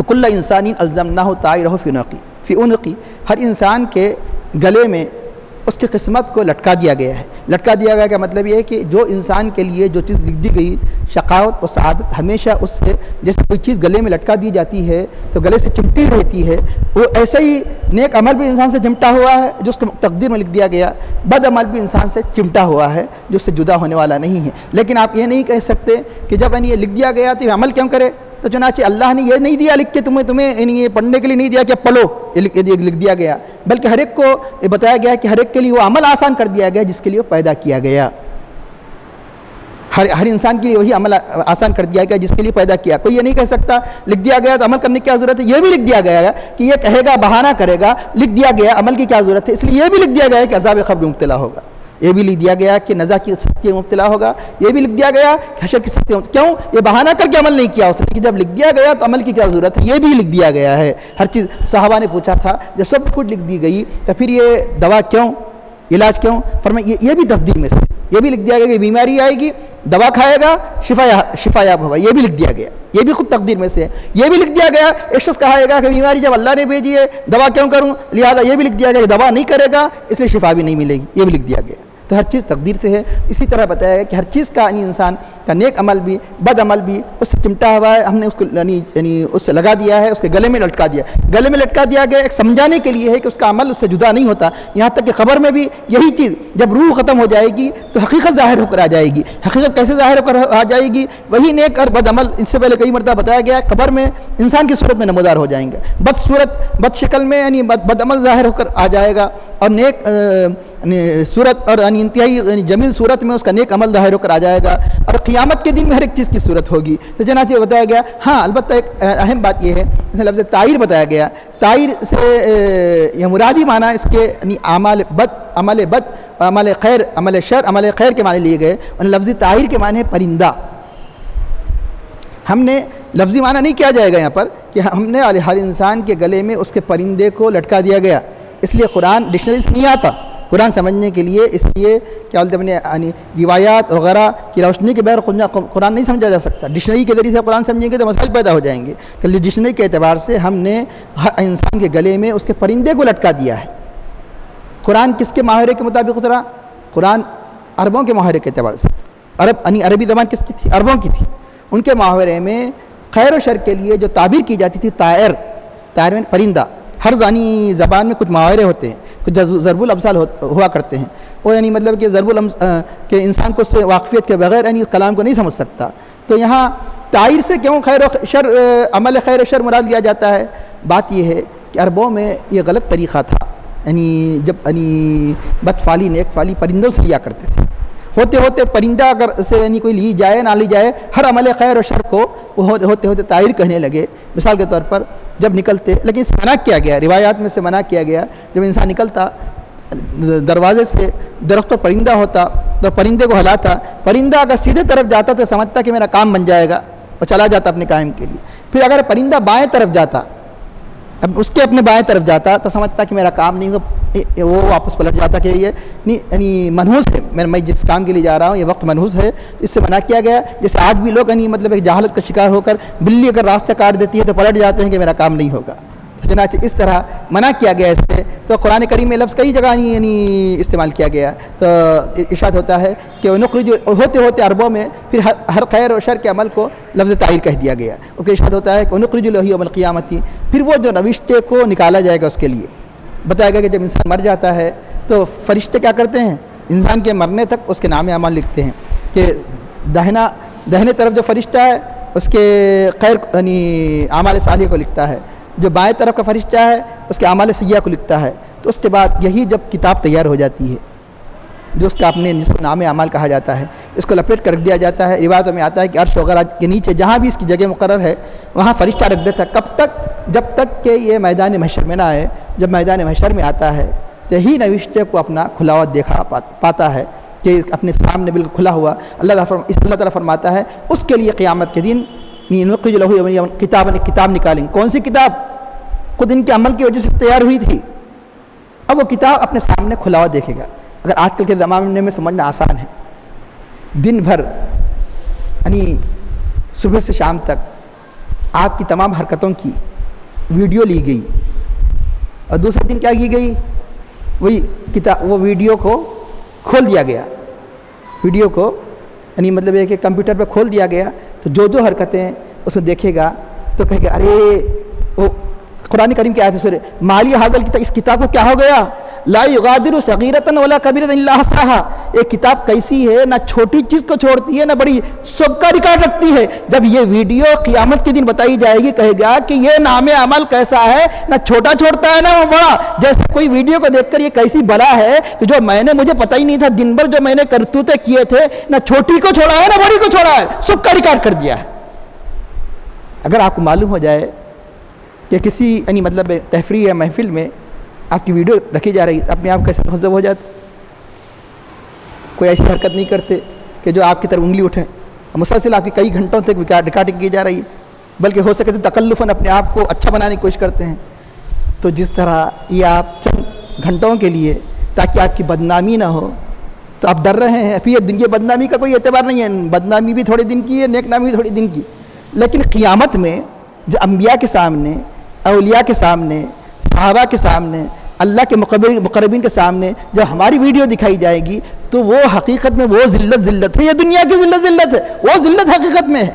S1: کل انسان الزمناہ طائرہ فی عنقی, ہر انسان کے گلے میں اس کی قسمت کو لٹکا دیا گیا ہے. لٹکا دیا گیا کا مطلب یہ ہے کہ جو انسان کے لیے جو چیز لکھ دی گئی, شقاوت و سعادت ہمیشہ اس سے, جیسے کوئی چیز گلے میں لٹکا دی جاتی ہے تو گلے سے چمٹی رہتی ہے, وہ ایسے ہی نیک عمل بھی انسان سے چمٹا ہوا ہے جو اس کو تقدیر میں لکھ دیا گیا, بد عمل بھی انسان سے چمٹا ہوا ہے جو اس سے جدا ہونے والا نہیں ہے. لیکن آپ یہ نہیں کہہ سکتے کہ جب یہ لکھ دیا گیا تو یہ عمل کیوں کرے. تو چنانچہ اللہ نے یہ نہیں دیا لکھ کے تمہیں یہ پڑھنے کے لیے نہیں دیا کہ پڑھو, یہ لکھ دیا گیا, بلکہ ہر ایک کو یہ بتایا گیا کہ ہر ایک کے لیے وہ عمل آسان کر دیا گیا جس کے لیے وہ پیدا کیا گیا. ہر انسان کے لیے وہی عمل آسان کر دیا گیا جس کے لیے پیدا کیا. کوئی یہ نہیں کہہ سکتا لکھ دیا گیا تو عمل کرنے کی کیا ضرورت ہے. یہ بھی لکھ دیا گیا ہے کہ یہ کہے گا, بہانہ کرے گا, لکھ دیا گیا عمل کی کیا ضرورت ہے. اس لیے یہ بھی لکھ دیا گیا کہ عذاب قبر مبتلا ہوگا, یہ بھی لکھ دیا گیا کہ نزا کی سختی میں مبتلا ہوگا, یہ بھی لکھ دیا گیا کہ حشر کی سختی میں. کیوں؟ یہ بہانہ کر کے عمل نہیں کیا اس نے, کہ جب لکھ دیا گیا تو عمل کی کیا ضرورت ہے. یہ بھی لکھ دیا گیا ہے ہر چیز. صحابہ نے پوچھا تھا جب سب کچھ لکھ دی گئی تو پھر یہ دوا کیوں, علاج کیوں؟ فرمایا یہ بھی تقدیر میں سے, یہ بھی لکھ دیا گیا کہ بیماری آئے گی, دوا کھائے گا, شفا یاب ہوگا, یہ بھی لکھ دیا گیا, یہ بھی خود تقدیر میں سے ہے. یہ بھی لکھ دیا گیا ایک شخص کہا گا کہ بیماری جب اللہ نے بھیجی ہے دوا کیوں کروں, لہٰذا یہ بھی لکھ دیا گیا کہ دوا نہیں کرے گا اس لیے شفا بھی نہیں ملے گی, یہ بھی لکھ دیا گیا. تو ہر چیز تقدیر سے ہے. اسی طرح بتایا ہے کہ ہر چیز کا انسان کا نیک عمل بھی بد عمل بھی اس سے چمٹا ہوا ہے, ہم نے اس کو یعنی اس سے لگا دیا ہے, اس کے گلے میں لٹکا دیا. گلے میں لٹکا دیا گیا ایک سمجھانے کے لیے ہے کہ اس کا عمل اس سے جدا نہیں ہوتا. یہاں تک کہ قبر میں بھی یہی چیز, جب روح ختم ہو جائے گی تو حقیقت ظاہر ہو کر آ جائے گی. حقیقت کیسے ظاہر ہو کر آ جائے گی؟ وہی نیک اور بد عمل اس سے پہلے کئی مرتبہ بتایا گیا ہے قبر میں انسان کی صورت میں نمودار ہو جائیں گے. بد صورت بد شکل میں یعنی بد عمل ظاہر ہو کر آ جائے گا, اور نیک صورت اور انتہائی جمیل صورت میں اس کا نیک عمل ظاہر ہو کر آ جائے گا. اور قیامت کے دن میں ہر ایک چیز کی صورت ہوگی. تو چنانچہ بتایا گیا. ہاں البتہ ایک اہم بات یہ ہے, جیسے لفظ طائر بتایا گیا, طائر سے یہ مرادی معنی اس کے یعنی عمل بد عمل خیر عمل شر عمل خیر کے معنی لیے گئے، اور لفظی طاہر کے معنی ہے پرندہ۔ ہم نے لفظی معنی نہیں کیا جائے گا یہاں پر کہ ہم نے ہر انسان کے گلے میں اس کے پرندے کو لٹکا دیا گیا، اس لیے قرآن ڈکشنری سے نہیں آتا۔ قرآن سمجھنے کے لیے اس لیے کیا بولتے ہیں یعنی روایات وغیرہ کی روشنی کے بغیر قرآن نہیں سمجھا جا سکتا۔ ڈکشنری کے ذریعے سے قرآن سمجھیں گے تو مسائل پیدا ہو جائیں گے، کہ ڈکشنری کے اعتبار سے ہم نے ہر انسان کے گلے میں اس کے پرندے کو لٹکا دیا ہے۔ قرآن کس کے محاورے کے مطابق اترا؟ قرآن عربوں کے محاورے کے اعتبار سے۔ عربی زبان کس کی تھی؟ عربوں کی تھی۔ ان کے محاورے میں خیر و شر کے لیے جو تعبیر کی جاتی تھی طائر میں پرندہ۔ ہر زبانی زبان میں کچھ محاورے ہوتے ہیں، کچھ ضرب الامثال ہوا کرتے ہیں، وہ یعنی مطلب کہ کہ انسان کو اس سے واقفیت کے بغیر یعنی کلام کو نہیں سمجھ سکتا۔ تو یہاں طائر سے کیوں خیر و شر عمل خیر و شر مراد لیا جاتا ہے؟ بات یہ ہے کہ عربوں میں یہ غلط طریقہ تھا، یعنی جب یعنی بد فعلی نیک فعلی پرندوں سے لیا کرتے تھے، ہوتے ہوتے پرندہ اگر سے یعنی کوئی لی جائے نہ لی جائے، ہر عمل خیر و شر کو وہ ہوتے ہوتے طائر کہنے لگے۔ مثال کے طور پر جب نکلتے، لیکن اس سے منع کیا گیا، روایات میں سے منع کیا گیا، جب انسان نکلتا دروازے سے درخت پر پرندہ ہوتا تو پرندے کو ہلاتا، پرندہ اگر سیدھے طرف جاتا تو سمجھتا کہ میرا کام بن جائے گا اور چلا جاتا اپنے کام کے لیے۔ پھر اگر پرندہ بائیں طرف جاتا، اب اس کے اپنے بائیں طرف جاتا تو سمجھتا کہ میرا کام نہیں ہوگا، وہ واپس پلٹ جاتا کہ یہ یعنی منحوس ہے، میں جس کام کے لیے جا رہا ہوں یہ وقت منحوس ہے، اس سے منع کیا گیا۔ جیسے آج بھی لوگ یعنی مطلب ایک جہالت کا شکار ہو کر بلی اگر راستہ کاٹ دیتی ہے تو پلٹ جاتے ہیں کہ میرا کام نہیں ہوگا، چنانچہ اس طرح منع کیا گیا اس سے۔ تو قرآن کریم میں لفظ کئی جگہ یعنی استعمال کیا گیا، تو ارشاد ہوتا ہے کہ نخرج ہوتے ہوتے عربوں میں پھر ہر خیر و شر کے عمل کو لفظ طائر کہہ دیا گیا۔ اس کا ارشاد ہوتا ہے کہ نخرج له یوم القیامت، پھر وہ جو نوشتے کو نکالا جائے گا اس کے لیے۔ بتایا گیا کہ جب انسان مر جاتا ہے تو فرشتے کیا کرتے ہیں؟ انسان کے مرنے تک اس کے نام اعمال لکھتے ہیں، کہ داہنے طرف جو فرشتہ ہے اس کے خیر یعنی اعمال صالح کو لکھتا ہے، جو بائیں طرف کا فرشتہ ہے اس کے اعمال سیئہ کو لکھتا ہے۔ تو اس کے بعد یہی جب کتاب تیار ہو جاتی ہے، جو اس کا اپنے جس کو نام اعمال کہا جاتا ہے، اس کو لپیٹ کر رکھ دیا جاتا ہے۔ روایتوں میں آتا ہے کہ عرش وغیرہ کے نیچے جہاں بھی اس کی جگہ مقرر ہے وہاں فرشتہ رکھ دیتا ہے، کب تک؟ جب تک کہ یہ میدان محشر میں نہ آئے۔ جب میدان محشر میں آتا ہے تو ہی نوشتے کو اپنا کھلا ہوا دیکھا پاتا ہے، کہ اپنے سامنے بالکل کھلا ہوا۔ اللہ تعالیٰ فرماتا ہے اس کے لیے قیامت کے دن نخرج له کتاب نکالیں۔ کون سی کتاب؟ خود ان کے عمل کی وجہ سے تیار ہوئی تھی، اب وہ کتاب اپنے سامنے کھلا ہوا دیکھے گا۔ اگر آج کل کے زمانے میں سمجھنا آسان ہے، دن بھر یعنی صبح سے شام تک آپ کی تمام حرکتوں کی ویڈیو لی گئی، اور دوسرے دن کیا کی گئی؟ وہی کتاب، وہ ویڈیو کو کھول دیا گیا، ویڈیو کو یعنی مطلب ہے کہ کمپیوٹر پہ کھول دیا گیا، تو جو حرکتیں اس میں دیکھے گا تو کہے گا ارے وہ قرآن کریم کی آیت ہے سورہ مالی حاضر کتاب، اس کتاب کو کیا ہو گیا؟ لا یغادر صغیرۃ ولا کبیرۃ الا احصاها، یہ کتاب کیسی ہے، نہ چھوٹی چیز کو چھوڑتی ہے نہ بڑی، سب کا ریکارڈ رکھتی ہے۔ جب یہ ویڈیو قیامت کے دن بتائی جائے گی، کہے گا کہ یہ نام عمل کیسا ہے، نہ چھوٹا چھوڑتا ہے نہ وہ بڑا۔ جیسے کوئی ویڈیو کو دیکھ کر یہ کیسی بلا ہے کہ جو میں نے مجھے پتہ ہی نہیں تھا، دن بھر جو میں نے کرتوتے کیے تھے، نہ چھوٹی کو چھوڑا ہے نہ بڑی کو چھوڑا ہے، سب کا ریکارڈ کر دیا ہے۔ اگر آپ کو معلوم ہو جائے کہ کسی یعنی مطلب تفریح یا محفل میں آپ کی ویڈیو رکھی جا رہی، اپنے آپ کیسے مہذب ہو جاتے؟ کوئی ایسی حرکت نہیں کرتے کہ جو آپ کی طرف انگلی اٹھے، مسلسل آپ کی کئی گھنٹوں تک ریکارڈنگ کی جا رہی ہے، بلکہ ہو سکے تو تکلفاً اپنے آپ کو اچھا بنانے کی کوشش کرتے ہیں۔ تو جس طرح یہ آپ چند گھنٹوں کے لیے تاکہ آپ کی بدنامی نہ ہو تو آپ ڈر رہے ہیں، پھر یہ بدنامی کا کوئی اعتبار نہیں ہے، بدنامی بھی تھوڑے دن کی ہے، نیک نامی بھی تھوڑے دن کی، لیکن قیامت میں جو انبیاء کے سامنے، اولیاء کے سامنے، صحابہ کے سامنے، اللہ کے مقربین کے سامنے جب ہماری ویڈیو دکھائی جائے گی تو وہ حقیقت میں وہ ذلت ہے، یہ دنیا کی ذلت ہے، وہ ذلت حقیقت میں ہے۔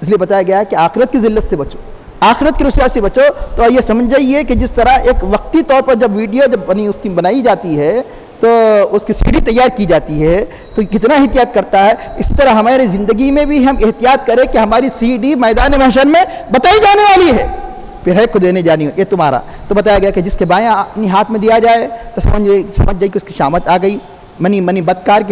S1: اس لیے بتایا گیا ہے کہ آخرت کی ذلت سے بچو، آخرت کی رسوائی سے بچو۔ تو یہ سمجھ جائیے کہ جس طرح ایک وقتی طور پر جب ویڈیو اس کی بنائی جاتی ہے تو اس کی CD تیار کی جاتی ہے تو کتنا احتیاط کرتا ہے، اسی طرح ہماری زندگی میں بھی ہم احتیاط کریں کہ ہماری CD میدان محشر میں بتائی جانے والی ہے، پھر ہے کو دینے جانی یہ تمہارا۔ تو بتایا گیا کہ جس کے بائیں اپنی ہاتھ میں دیا جائے تو سمجھ جائے کہ اس کی شامت آ گئی، بدکار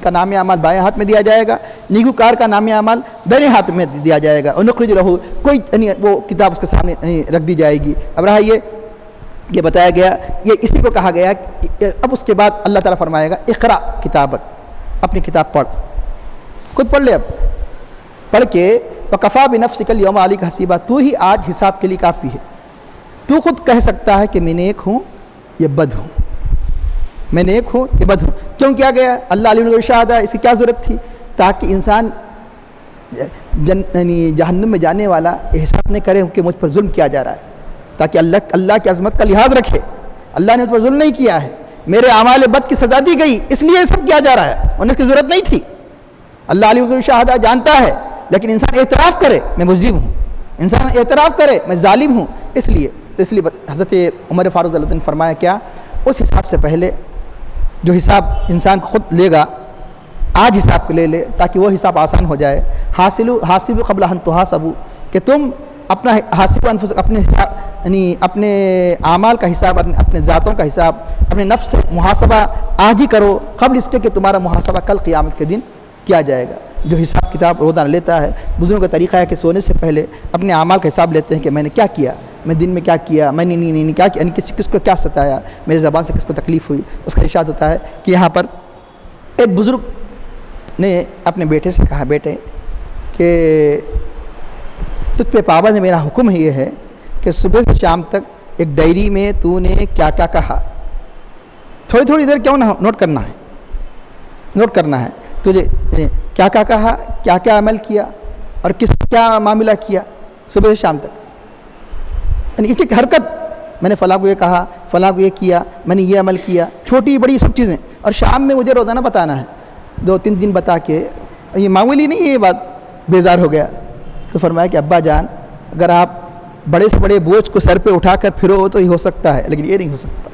S1: کا نام اعمال بائیں ہاتھ میں دیا جائے گا، نیکوکار کا نام اعمال دائیں ہاتھ میں دیا جائے گا، اور نخرج لہ کوئی وہ کتاب اس کے سامنے رکھ دی جائے گی۔ اب رہا یہ یہ بتایا گیا، یہ اسی کو کہا گیا کہ اب اس کے بعد اللہ تعالیٰ فرمائے گا اقرا کتابک، اپنی کتاب پڑھ، خود پڑھ لے، اب پڑھ کے وکفا بنفسک الیوم علیک حسیبا، تو ہی آج حساب کے لیے کافی ہے، تو خود کہہ سکتا ہے کہ میں نیک ہوں یا بد ہوں، میں نیک ہوں یا بد ہوں۔ کیوں کیا گیا؟ اللہ علیہ وسلم، اس کی کیا ضرورت تھی؟ تاکہ انسان جہنم میں جانے والا احساس نہیں کرے کہ مجھ پر ظلم کیا جا رہا ہے، تاکہ اللہ کی عظمت کا لحاظ رکھے، اللہ نے مجھ پر ظلم نہیں کیا ہے، میرے اعمال بد کی سزا دی گئی، اس لیے یہ سب کیا جا رہا ہے، انہیں اس کی ضرورت نہیں تھی۔ اللہ علیہ وسلم جانتا ہے، لیکن انسان اعتراف کرے میں مجرم ہوں، انسان اعتراف کرے میں ظالم ہوں، اس لیے حضرت عمر فاروق رضی اللہ عنہ نے فرمایا کیا، اس حساب سے پہلے جو حساب انسان کو خود لے گا، آج حساب کو لے لے تاکہ وہ حساب آسان ہو جائے۔ حاصل قبل ان تحاسبوا، کہ تم اپنا حاصل انفس، اپنے حساب یعنی اپنے اعمال کا حساب، اپنے ذاتوں کا حساب، اپنے نفس سے محاسبہ آج ہی کرو، قبل اس کے کہ تمہارا محاسبہ کل قیامت کے دن کیا جائے گا۔ جو حساب کتاب روزانہ لیتا ہے، بزرگوں کا طریقہ ہے کہ سونے سے پہلے اپنے اعمال کا حساب لیتے ہیں کہ میں نے کیا کیا، میں دن میں کیا کیا، میں نے کیا کیا، یعنی کس کو کیا ستایا، میری زبان سے کس کو تکلیف ہوئی، اس کا ارشاد ہوتا ہے کہ یہاں پر ایک بزرگ نے اپنے بیٹے سے کہا، بیٹے کہ تجھ پہ پابند ہے، میرا حکم یہ ہے کہ صبح سے شام تک ایک ڈائری میں تو نے کیا کیا کہا، تھوڑی تھوڑی دیر کیوں نہ نوٹ کرنا ہے، نوٹ کرنا ہے تجھے کیا کیا کہا، کیا کیا عمل کیا اور کس کیا معاملہ کیا صبح سے شام تک، یعنی ایک ایک حرکت، میں نے فلاں کو یہ کہا، فلاں کو یہ کیا، میں نے یہ عمل کیا، چھوٹی بڑی سب چیزیں، اور شام میں مجھے روزانہ بتانا ہے، 2-3 دن بتا کے، یہ معمولی نہیں ہے یہ بات، بیزار ہو گیا۔ تو فرمایا کہ ابا جان، اگر آپ بڑے سے بڑے بوجھ کو سر پہ اٹھا کر پھرو تو یہ ہو سکتا ہے، لیکن یہ نہیں ہو سکتا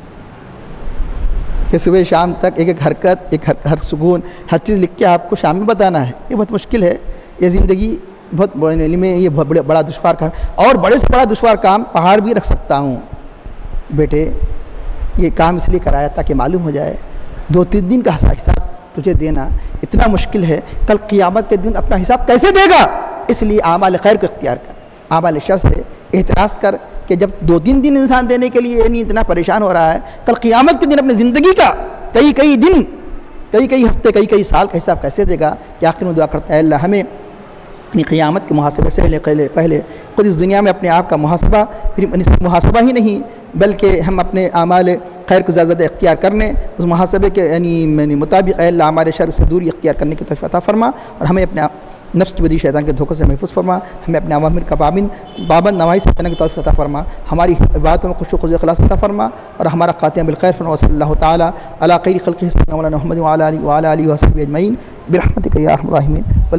S1: کہ صبح شام تک ایک ایک حرکت، ایک ہر سکون، ہر چیز لکھ کے آپ کو شام میں بتانا ہے، یہ بہت مشکل ہے، یہ زندگی بہت بڑے علم میں یہ بہت بڑا دشوار کام، اور بڑے سے بڑا دشوار کام پہاڑ بھی رکھ سکتا ہوں۔ بیٹے یہ کام اس لیے کرایا تاکہ معلوم ہو جائے 2-3 دن کا حساب تجھے دینا اتنا مشکل ہے، کل قیامت کے دن اپنا حساب کیسے دے گا؟ اس لیے اعمال خیر کو اختیار کر، اعمال شر سے احتراز کر، کہ جب 2-3 دن انسان دینے کے لیے نہیں اتنا پریشان ہو رہا ہے، کل قیامت کے دن اپنی زندگی کا کئی دن، کئی ہفتے، کئی سال کا حساب کیسے دے گا؟ کہ آخر میں دعا کرتا ہے اللہ ہمیں اپنی قیامت کے محاسبے سے پہلے خود اس دنیا میں اپنے آپ کا محاسبہ، پھر محاسبہ ہی نہیں بلکہ ہم اپنے اعمال خیر کو زیادہ اختیار کرنے، اس محاسبے کے یعنی مطابق اے اللہ ہمارے شر سے دوری اختیار کرنے کی توفیق عطا فرما، اور ہمیں اپنے نفس کی بدی شیطان کے دھوکے سے محفوظ فرما، ہمیں اپنے اوامر کا پابند نواہی سے کرنے کی توفیق عطا فرما، ہماری عبادتوں میں خشوع و اخلاص عطا فرما، اور ہمارا خاتمہ بالخیر فرما۔ صلی اللہ تعالیٰ علی خیر خلقہ سیدنا مولانا محمد وعلی آلہ وصحبہ اجمعین برحمتک یا ارحم الراحمین۔